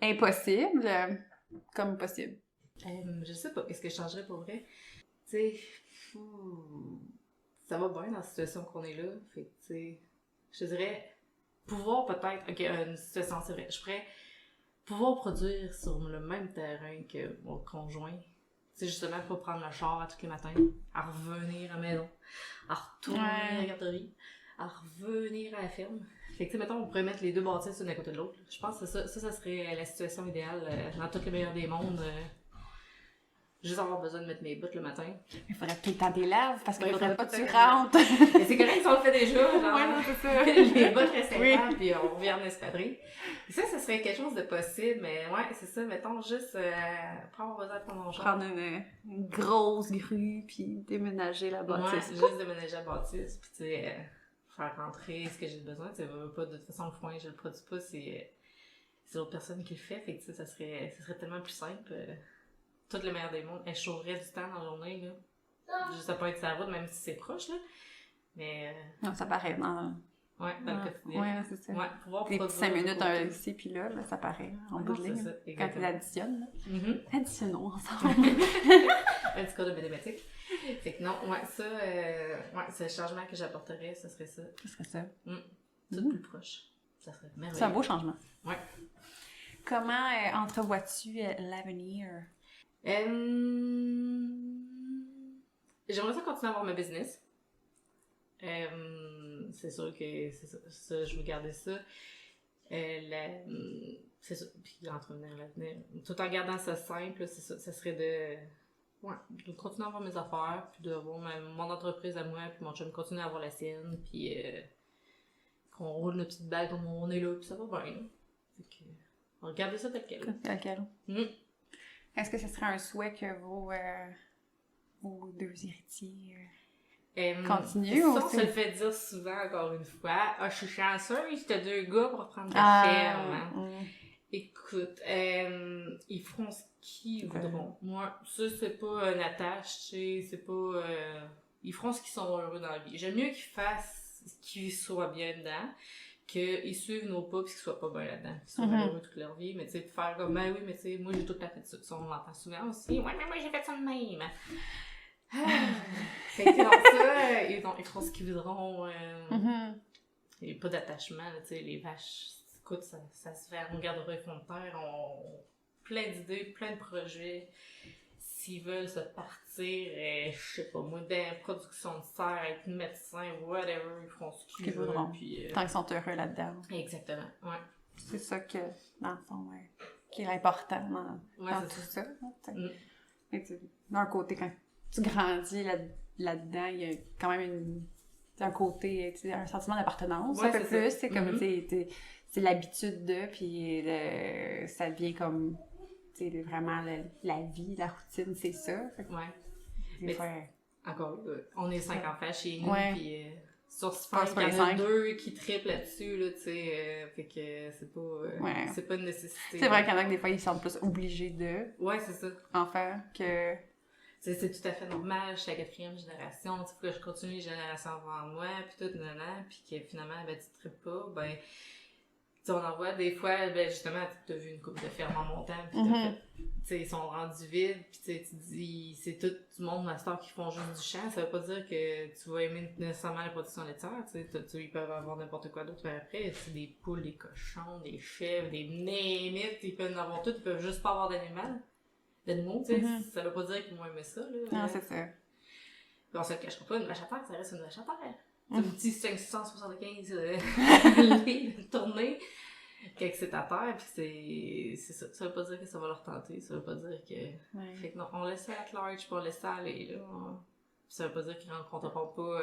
impossible, comme possible. Je sais pas, qu'est-ce que je changerais pour vrai? Tu sais, ça va bien dans la situation qu'on est là, fait que tu sais, je dirais pouvoir peut-être, ok, une situation, c'est vrai, je pourrais pouvoir produire sur le même terrain que mon conjoint. C'est justement pas prendre le char à tous les matins, à revenir à la maison, à retourner à la garderie, à revenir à la ferme. Fait que, tu sais, mettons, on pourrait mettre les deux bâtisses l'une à côté de l'autre. Je pense que ça serait la situation idéale dans tous les meilleurs des mondes. juste avoir besoin de mettre mes bottes le matin. Il faudrait tout le temps des lèvres parce qu'il Ouais, faudrait pas tout que le tu temps. rentres. Mais c'est correct si on le fait déjà, genre. Ouais, non, c'est ça. Les bottes restent Oui. intactes, puis on revient en espadrille. Ça serait quelque chose de possible, mais ouais, c'est ça, mettons, juste pas avoir besoin de prendre mon char. Prendre une grosse grue, puis déménager la Ouais, bâtisse. juste déménager la bâtisse, puis tu sais, faire rentrer ce que j'ai besoin. Tu sais, pas de toute façon, le foin, je le produis pas, c'est l'autre personne qui le fait, fait que tu sais, ça serait tellement plus simple. Tout le meilleur des mondes. Elle chaufferait du temps dans la journée, là. Juste à pas être sur la route, même si c'est proche, là. Mais, Non, ça paraît dans le quotidien. Ouais, c'est ça. Ouais, pouvoir Des petits produire 5 minutes de côté. ici, puis là, ça paraît en Ouais, bout de c'est ligne. ça, Quand tu exactement. l'additionnes, là. Mhm. Additionnons ensemble. Un petit cours de mathématiques. Fait que non, ouais, ça, c'est le changement que j'apporterais, ce serait ça. Ce serait ça. Tout plus proche. Ça serait merveilleux. C'est un beau changement. Ouais. Comment entrevois-tu l'avenir? J'aimerais ça continuer à avoir ma business. C'est sûr que c'est ça, je veux garder ça. C'est ça. Puis l'entretenir l'avenir. Tout en gardant ça simple, c'est ça. Ça serait de continuer à avoir mes affaires, puis d'avoir mon entreprise à moi, puis mon chum continue à avoir la sienne, puis qu'on roule nos petites bagues comme on est là, puis ça va bien. Fait que, on va garder ça tel quel. Tel quel. Est-ce que ce serait un souhait que vos deux héritiers continuent Ça, on aussi? se le fait dire souvent, encore une fois. Ah, je suis chanceuse, t'as 2 gars pour prendre la ferme. Écoute, ils feront ce qu'ils voudront. Moi, ça, c'est pas une attache, tu sais, c'est pas... ils feront ce qu'ils sont heureux dans la vie. J'aime mieux qu'ils fassent ce qu'ils soient bien dedans, qu'ils suivent nos pas pis qu'ils soient pas bien là-dedans. Qu'ils soient malheureux toute leur vie, mais tu sais, de faire comme, ben oui, mais tu sais, moi, j'ai tout à fait ça. Ça, on l'entend souvent aussi. Ouais, mais moi, j'ai fait ça de même. Fait que, non, ça, ils feront ce qu'ils voudront. Il n'y a pas d'attachement, tu sais, les vaches, écoute, ça se fait, on gardera les fonds de terre, on plein d'idées, plein de projets. S'ils veulent se partir, je sais pas moi, dans production de serre, être médecin, whatever, ils feront ce qu'ils veulent. Puis, tant qu'ils sont heureux là-dedans. Exactement, ouais. C'est ça que, dans le fond, qui est l'important dans tout ça. D'un côté, quand tu grandis là-dedans, il y a quand même un côté, un sentiment d'appartenance, un peu plus. C'est comme, c'est l'habitude de, puis ça devient comme, tu sais, vraiment la vie, la routine, c'est ça. Mais encore, on est 5 enfants chez nous, puis sur 5, il y en a 2 qui triplent là-dessus, là, tu sais, fait que c'est pas une nécessité. C'est vrai qu'il y en a que des fois, ils sont plus obligés de c'est ça. en faire que... C'est tout à fait normal, je suis la 4e génération, il faut que je continue les générations avant moi, puis tout, puis que finalement, ben, tu tripes pas, ben, tu sais, on en voit des fois, ben, justement, t'as vu une couple de fermes en montant, puis tu sais, ils sont rendus vides, puis tu sais, tu dis, c'est tout du monde master qui font juste du champ, ça veut pas dire que tu vas aimer nécessairement la production laitière, tu sais, ils peuvent avoir n'importe quoi d'autre, mais après, c'est des poules, des cochons, des chèvres, des némites, ils peuvent en avoir tout, ils peuvent juste pas avoir d'animaux, tu sais, ça veut pas dire qu'ils vont aimer ça, là. Non, c'est ça. Puis on se le cachera pas, une vache à terre, ça reste une vache à terre. C'est un petit 575 livres tournés, quand c'est à terre, puis c'est ça. Ça veut pas dire que ça va leur tenter, ça veut pas dire que... Fait que non, on laisse ça à large, puis on laisse ça aller, là. Ça veut pas dire qu'ils rencontreront pas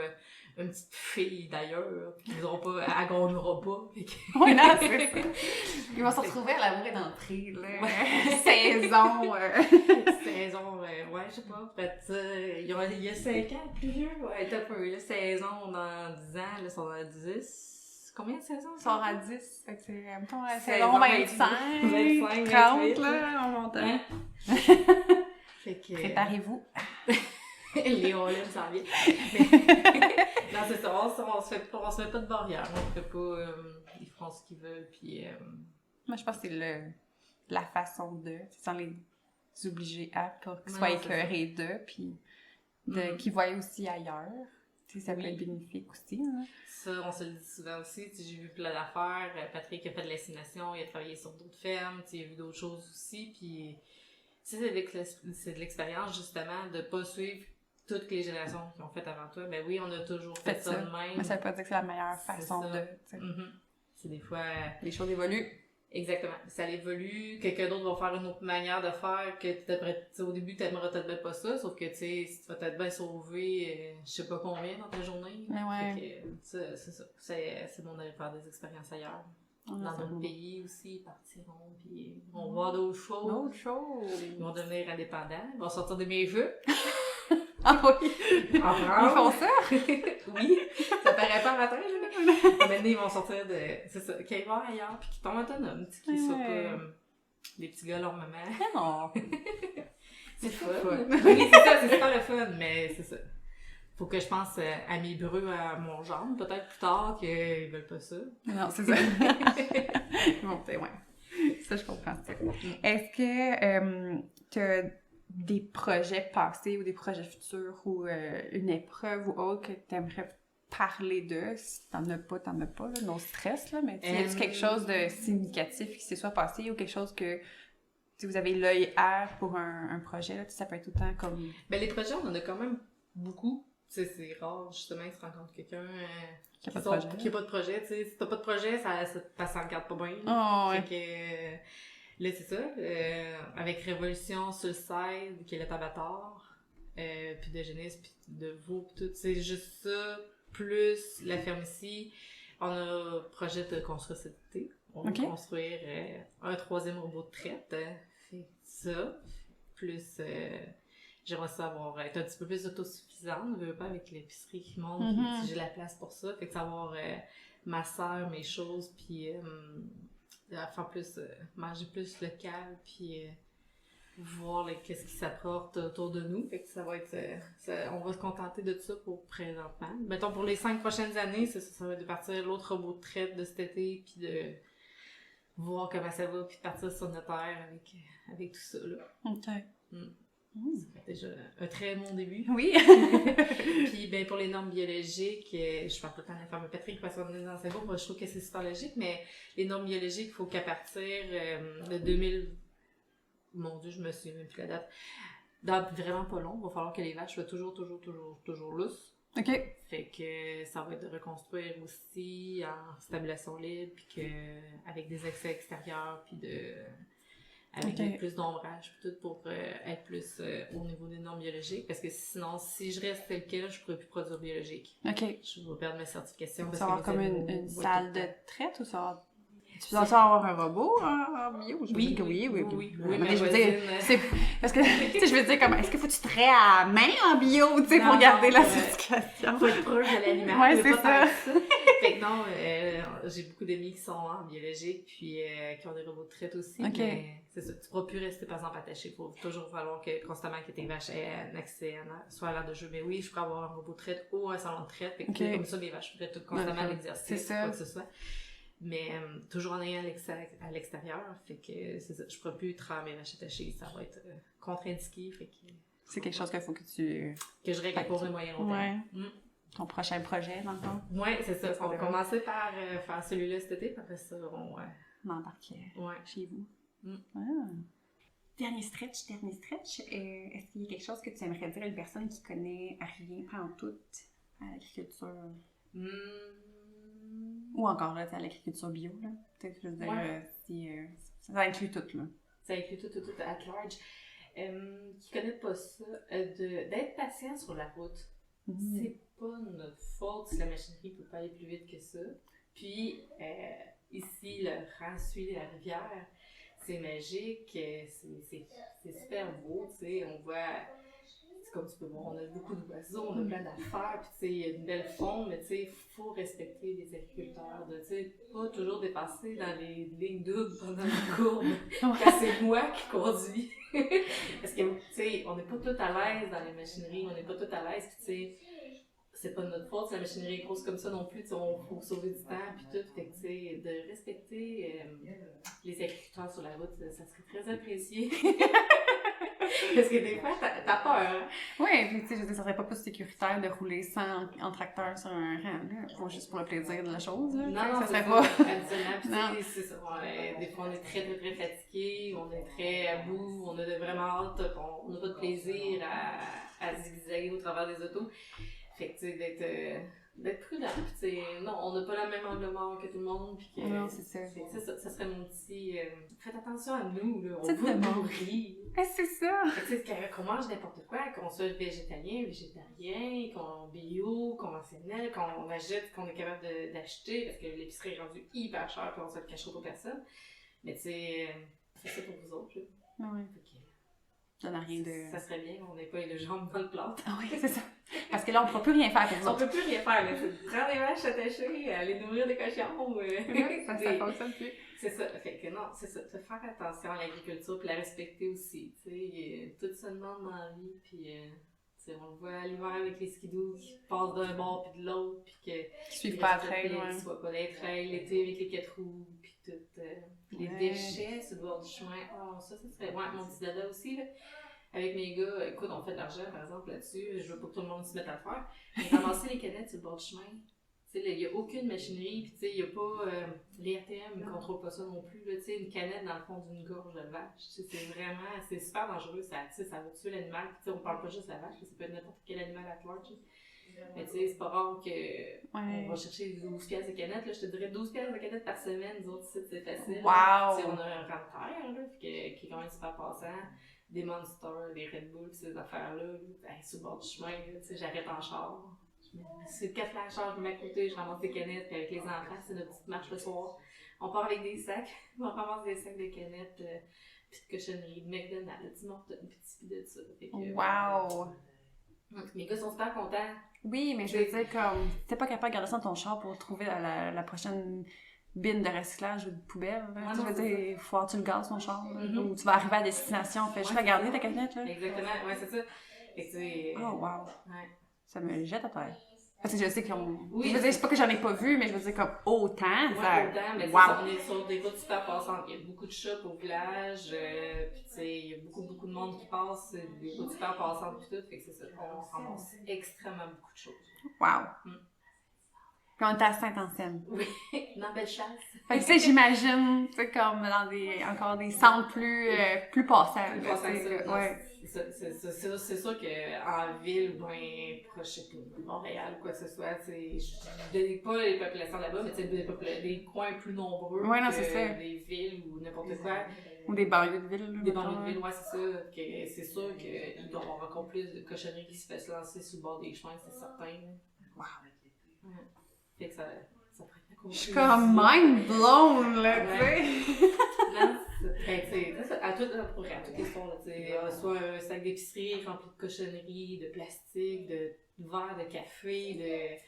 une petite fille d'ailleurs, pis qu'ils auront pas, elle gagnera pas. Oui, non, c'est ça. Ils vont se retrouver à l'amour et d'entrée, là. Saison. Saison, ouais, je sais pas. Peut-être, il y a 5 ans, plus vieux. Ouais, t'as peu, là. Saison dans 10 ans, là, ils sont à 10. Combien de saisons? Ils sont à 10. Fait que c'est, mettons, saison 25, 30, là, en montant. Fait que... Préparez-vous. Léon là, ça vient. Non, c'est ça, on se fait pas de barrière. On fait pas... ils feront ce qu'ils veulent, puis... Moi, je pense que c'est la façon de... sans les obliger à, qu'ils soient écœurés d'eux, puis qu'ils voient aussi ailleurs. Tu sais, ça peut être bénéfique aussi. Hein. Ça, on se le dit souvent aussi. J'ai vu plein d'affaires. Patrick a fait de l'insémination, il a travaillé sur d'autres fermes, il a vu d'autres choses aussi, puis... c'est de l'expérience, justement, de pas suivre toutes les générations qui ont fait avant toi. Ben oui, on a toujours fait ça de même. Mais ça veut pas dire que c'est la meilleure façon de... C'est des fois... Les choses évoluent. Exactement. Ça évolue, quelqu'un d'autre va faire une autre manière de faire que au début t'aimerais peut-être pas ça, sauf que tu sais, si tu vas peut-être bien sauver je sais pas combien dans ta journée. Mais ouais. Fait que c'est ça. C'est bon d'aller faire des expériences ailleurs. Dans d'autres pays aussi, ils partiront, puis ils vont voir d'autres choses. Ils vont devenir indépendants, ils vont sortir de mes jeux. Ah oui! En France. Ils font ça? Oui, ça paraît pas matin, là. Maintenant, ils vont sortir de... C'est ça, qu'ils vont ailleurs, puis qu'ils tombent autonomes, qu'ils soient pas des petits gars, leur maman. Non! C'est fun. Oui, c'est ça, c'est super le fun, mais c'est ça. Faut que je pense à mes breux, à mon genre, peut-être plus tard qu'ils veulent pas ça. Non, c'est ça. Bon, peut-être, ouais. Ça, je comprends. Est-ce que tu as des projets passés ou des projets futurs ou une épreuve ou autre que tu aimerais parler de? Si t'en as pas, là, non stress, là, mais y a quelque chose de significatif qui s'est soit passé ou quelque chose que vous avez l'œil à pour un projet, là, ça peut être autant comme... Ben, les projets, on en a quand même beaucoup. Tu sais, c'est rare, justement, que tu rencontres quelqu'un qui a pas de projet. Tu sais, si t'as pas de projet, ça regarde pas bien. Oh, ouais. Fait que, là, c'est ça. Avec Révolution, Suicide, qui est le Tabatar, puis de Genis, puis de vous, puis tout. C'est juste ça, plus la ferme ici. On a projet de construire cet été. On va construire un 3e robot de traite. Fait ça. Plus... j'aimerais ça être un petit peu plus autosuffisante, je veux pas, avec l'épicerie qui monte, puis j'ai la place pour ça, fait que savoir ma soeur, mes choses, puis faire plus, manger plus local, puis voir qu'est-ce qui s'apporte autour de nous, fait que ça va être, on va se contenter de ça pour présentement. Mettons, pour les 5 prochaines années, ça va être de partir l'autre robot de traite de cet été, puis de voir comment ça va, puis de partir sur notre terre avec tout ça, là. OK. C'est déjà un très bon début. Oui! Puis, ben, pour les normes biologiques, je parle tout le temps de la ferme Patrick parce qu'on est dans le cerveau, moi je trouve que c'est super logique, mais les normes biologiques, il faut qu'à partir de 2000, mon Dieu, je me souviens même plus la date, dans vraiment pas long, il va falloir que les vaches soient toujours lousses. OK. Fait que ça va être de reconstruire aussi en stabulation libre, puis que avec des accès extérieurs, puis avec plus d'ombrage, puis tout pour être plus au niveau des normes biologiques. Parce que sinon, si je reste tel quel, je pourrais plus produire biologique. OK. Je vais perdre ma certification. Ça va avoir comme une salle de traite ou ça va... Tu penses avoir un robot en bio? Oui, mais je veux dire, c'est... Parce que, tu sais, je veux dire, comment, est-ce qu'il faut que tu traites à main en bio, tu sais, pour garder la certification? Faut être proche de l'animal. Ouais, c'est ça. Fait que non, j'ai beaucoup d'amis qui sont en biologique, puis qui ont des robots de traite aussi. OK. Mais c'est ça, tu pourras plus rester, par exemple, attaché. Il faut toujours falloir constamment que tes vaches aient un accès soit à l'aire de jeu. Mais oui, je pourrais avoir un robot de traite ou un salon de traite. Fait que comme ça, les vaches pourraient tout constamment l'exercice, quoi que ce soit. Mais toujours en ayant à l'extérieur, fait que c'est ça, je pourrais plus travailler mes vaches attachées, ça va être contre-indiqué, fait que... C'est quelque chose qu'il faut que tu... Que je règle à court et moyen long terme. Ouais. Ton prochain projet, dans le fond. Ouais, c'est ça, on va commencer par faire celui-là cet été, puis après ça, on embarquer chez vous. Dernier stretch, est-ce qu'il y a quelque chose que tu aimerais dire à une personne qui connaît rien, pas en tout, à l'agriculture? Ou encore là, à l'agriculture bio, là. Peut-être que je veux dire, ça inclut tout, là. Ça inclut tout, at large. Qui connaît pas ça, d'être patient sur la route. C'est pas notre faute si la machinerie peut pas aller plus vite que ça. Puis, ici, le rang suit la rivière, c'est magique, c'est super beau, tu sais, on voit... Comme tu peux voir, on a beaucoup d'oiseaux, on a plein d'affaires, puis tu sais, il y a une belle faune, mais tu sais, il faut respecter les agriculteurs, tu sais, pas toujours dépasser dans les lignes doubles pendant une courbe, quand c'est moi qui conduis. Parce que, tu sais, on n'est pas tout à l'aise dans les machineries, on n'est pas tout à l'aise, puis tu sais, c'est pas de notre faute si la machinerie est grosse comme ça non plus, tu sais, on faut sauver du temps, puis tout, fait que, tu sais, de respecter les agriculteurs sur la route, ça serait très apprécié. Parce que des fois, t'as peur. Hein? Oui, puis tu sais, je veux dire, ça serait pas plus sécuritaire de rouler sans en tracteur sur un rang, là, juste pour le plaisir de la chose. Là. Non, ça serait pas. Puis c'est ça. Des fois, on est très fatigué, on est très à bout, on a vraiment hâte, on n'a pas de plaisir à zigzaguer au travers des autos. Fait que, tu sais, d'être prudent. Puis, tu sais, non, on n'a pas la même angle mort que tout le monde. Puis que, non, c'est ça. Ça serait mon petit. Faites attention à nous, là. On C'est veut vraiment nourrir. C'est ça! Tu sais, qu'on mange n'importe quoi, qu'on soit végétalien, végétarien, qu'on bio, conventionnel, qu'on achète, qu'on est capable d'acheter, parce que l'épicerie est rendue hyper chère, puis on se le cachera pour personne. Mais tu sais, c'est ça pour vous autres, là. Ouais. Ça n'a rien de... Ça serait bien qu'on n'ait pas les jambes dans le plat. Ah oui, c'est ça. Parce que là, on ne pourra plus rien faire pour vous On autres. peut plus rien faire, là. Prendre des vaches attachées, aller nourrir des cochons. Ça fonctionne plus. C'est ça. Fait que non, c'est ça. Faire attention à l'agriculture puis la respecter aussi. Tu sais, tout se demande dans la vie. Puis, on le voit l'hiver avec les skidoo qui passent d'un bord puis de l'autre. Puis qui suivent pas la trail. Qui suivent pas les trails. L'été avec les 4 roues. Puis tout. Les déchets sur le bord du chemin. Oh, ça serait. Ouais, mon petit dada aussi, là. Avec mes gars, écoute, on fait de l'argent, par exemple, là-dessus. Je veux pas que tout le monde se mette à le faire. Mais ramasser les canettes sur le bord du chemin, tu sais, il n'y a aucune machinerie, puis tu sais, il n'y a pas... les RTM ne contrôlent pas ça non plus, là, tu sais, une canette dans le fond d'une gorge de vache, tu sais, c'est vraiment... C'est super dangereux, ça va tuer l'animal, puis tu sais, on parle pas juste de la vache, ça peut être n'importe quel animal à toi, tu sais. Mais tu sais, c'est pas rare qu'on va chercher 12 piastres de canettes, là, je te dirais 12 piastres de canettes par semaine, nous autres, c'est facile. Wow! Tu sais, on a un rang de terre, là, qui est quand même super passant. Des Monsters, des Red Bull, ces affaires-là, sur le bord du chemin, tu sais, j'arrête en char. C'est le 4 flashers qui m'a coûté, je ramasse des canettes, puis avec les enfants, c'est notre petite marche le soir. On part avec des sacs, on ramasse des sacs de canettes, puis de cochonneries, de McDonald's, de Tim Hortons, puis de ça. Wow! Mes gars sont super contents. Oui, mais je veux dire, comme, t'es pas capable de garder ça dans ton char pour trouver la prochaine bine de recyclage ou de poubelle. Là. Tu veux dire, il faut avoir tu le gaz ton char. Ou tu vas arriver à destination, fais juste la garder ta canette. Là. Exactement, ouais, c'est ça. Et oh, wow. Ouais. Ça me jette à terre. Parce que je sais qu'on. Oui, je veux dire, c'est pas que j'en ai pas vu, mais je veux dire, comme autant. Ouais, ça... autant, mais wow. On est sur des routes super passantes. Il y a beaucoup de shops au village, puis tu sais, il y a beaucoup de monde qui passe, des routes super passantes, puis tout. Fait que c'est ça. On ramasse extrêmement beaucoup de choses. Wow. Puis on était à Saint-Anselme. Oui, dans Bellechasse. Fait que tu sais, j'imagine, tu sais, comme dans encore des centres plus passants. Ouais. C'est sûr qu'en ville, ben, proche de Montréal ou quoi que ce soit, je ne dénigre pas les populations là-bas, mais des coins plus nombreux que des villes ou n'importe quoi. Ou des banlieues de ville. Des banlieues de ville, ouais, c'est ça. C'est sûr qu'il doit y avoir encore plus de cochonneries qui se fait se lancer sur le bord des chemins, c'est certain. Wow. Ouais. Fait que ça prend la conclusion. Je suis comme mind blown, là, tu sais. Non, c'est à toutes les sports, tu sais, soit un sac d'épicerie rempli de cochonneries, de plastique, de verres de café,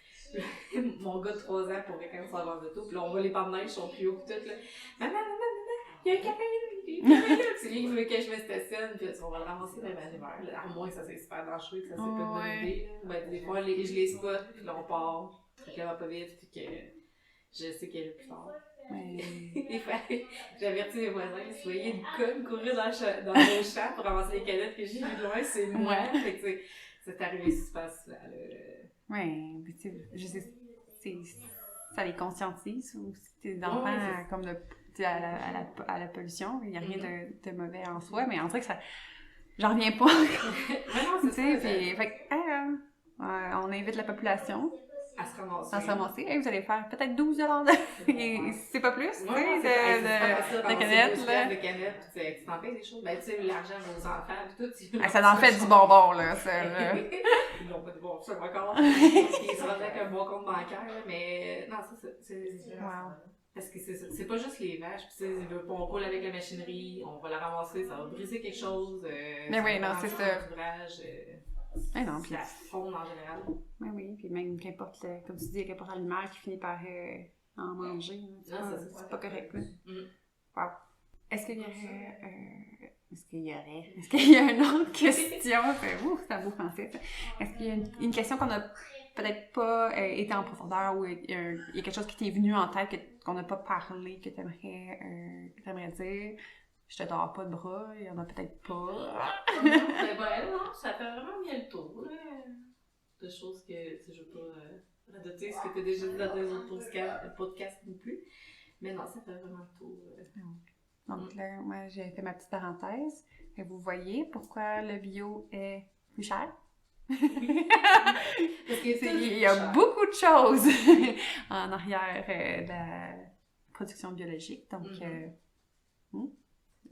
mon gars de 3 ans pourrait quand même savoir de tout, puis là on voit les pans de neige sont plus hauts pis tout, là. Maman, il y a un café, c'est lui qui veut que je me stationne, puis on va le ramasser dans l'hiver, à moins que ça c'est super dangereux, que ça c'est pas une bonne idée, ben des fois je les spot, puis là on part. Fait que là, va pas vite, puis que je sais qu'elle est plus fort. Des fois, j'avertis mes voisins, si vous voyez une conne courir dans le champ pour ramasser les canettes que j'ai vues de loin, c'est moi. Fait que c'est arrivé super souvent. Oui, puis tu sais, je sais, ça les conscientise, ou si tes enfants, comme à la pollution, il n'y a rien de mauvais en soi, mais en vrai que ça, j'en reviens pas. Mais non, c'est ça. Fait que, on invite la population à se ramasser. Hey, vous allez faire peut-être 12 et c'est pas plus, tu sais, de canettes, là. De canettes, tu t'en payes des choses. Ben, tu sais, l'argent aux enfants, pis tout. Ça en fait du bonbon, là, ça, là. Ils n'ont pas de bon ça encore. Ils se rendent avec un bon compte bancaire, là, mais non, c'est wow. Parce que c'est ça. C'est pas juste les vaches, pis on roule avec la machinerie, on va la ramasser, ça va briser quelque chose. Mais oui, non, c'est ça. Mais non, puis la faune en général. Oui, oui, puis même qu'importe, comme tu dis, qu'importe l'animal qui finit par en manger, c'est pas correct, là. Wow. Est-ce qu'il y a une autre question? C'est un beau français, ça. Est-ce qu'il y a une question qu'on a peut-être pas été en profondeur, ou il y a quelque chose qui t'est venu en tête qu'on n'a pas parlé, que t'aimerais dire? Je te dors pas de bras, il y en a peut-être pas. Non, ça fait vraiment bien le tour, là. De choses que, je veux pas radoter ce que tu as déjà dit dans des autres podcasts non plus. Mais non, ça fait vraiment le tour. Donc là, moi, j'ai fait ma petite parenthèse. Et vous voyez pourquoi le bio est plus cher? Parce Il y a beaucoup de choses en arrière de la production biologique. Donc,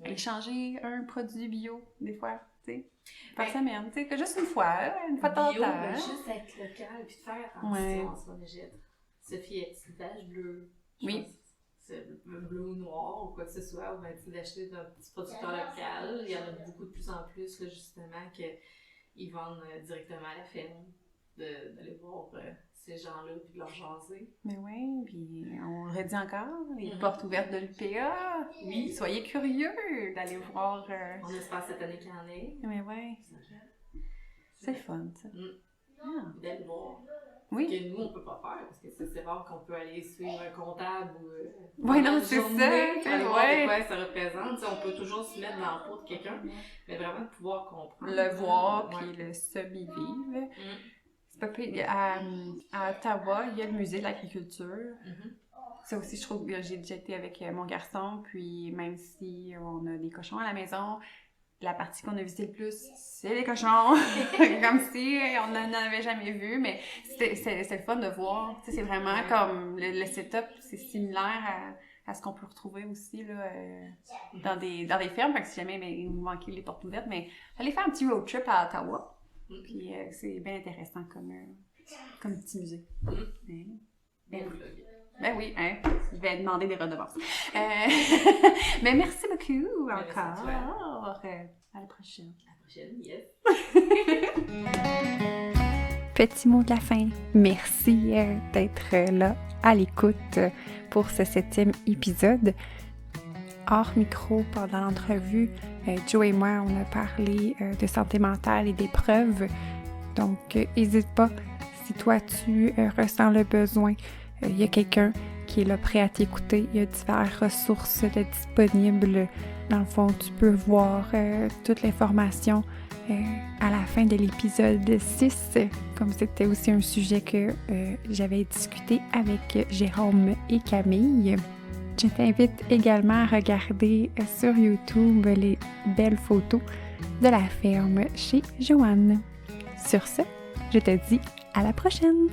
échanger un produit bio, des fois, tu sais, par semaine, tu sais, juste une fois de temps en temps. Juste être local, puis de faire attention à ce qu'on achète. Sophie, est-ce page bleu? Oui. C'est bleu ou noir ou quoi que ce soit, ou bien d'acheter d'un petit producteur local. Il y en a beaucoup de plus en plus, là, justement, qu'ils vendent directement à la ferme, d'aller voir ces gens-là puis de leur jaser. Mais oui, puis on le redit encore, les portes ouvertes de l'UPA. Oui. Soyez curieux d'aller voir. On espère cette année qu'il y en ait. Mais oui. C'est fun, ça. D'aller voir. Oui. Que nous, on peut pas faire, parce que c'est rare qu'on peut aller suivre un comptable ou... oui, non, c'est ça. Aller voir de quoi ça représente. T'sais, on peut toujours se mettre dans la peau de quelqu'un, mais vraiment de pouvoir comprendre. Le voir, puis le semi-vivre. C'est pas pire. À Ottawa, il y a le musée de l'agriculture. Ça aussi, je trouve que j'ai déjà été avec mon garçon, puis même si on a des cochons à la maison, la partie qu'on a visitée le plus, c'est les cochons. Comme si on n'en avait jamais vu, mais c'est le fun de voir. Tu sais, c'est vraiment comme le setup, c'est similaire à ce qu'on peut retrouver aussi là, dans des fermes. Fait que si jamais vous manquez les portes ouvertes, mais allez faire un petit road trip à Ottawa. Puis c'est bien intéressant comme petit musée. Ben oui, hein, je vais demander des redevances. Mais merci beaucoup encore. À la prochaine. À la prochaine, yes. Petit mot de la fin. Merci d'être là à l'écoute pour ce 7e épisode. Hors micro, pendant l'entrevue, Joe et moi, on a parlé de santé mentale et d'épreuves. Donc, n'hésite pas, si toi, tu ressens le besoin, il y a quelqu'un qui est là prêt à t'écouter. Il y a diverses ressources disponibles. Dans le fond, tu peux voir toute l'information à la fin de l'épisode 6, comme c'était aussi un sujet que j'avais discuté avec Jérôme et Camille. Je t'invite également à regarder sur YouTube les belles photos de la ferme chez Joanne. Sur ce, je te dis à la prochaine!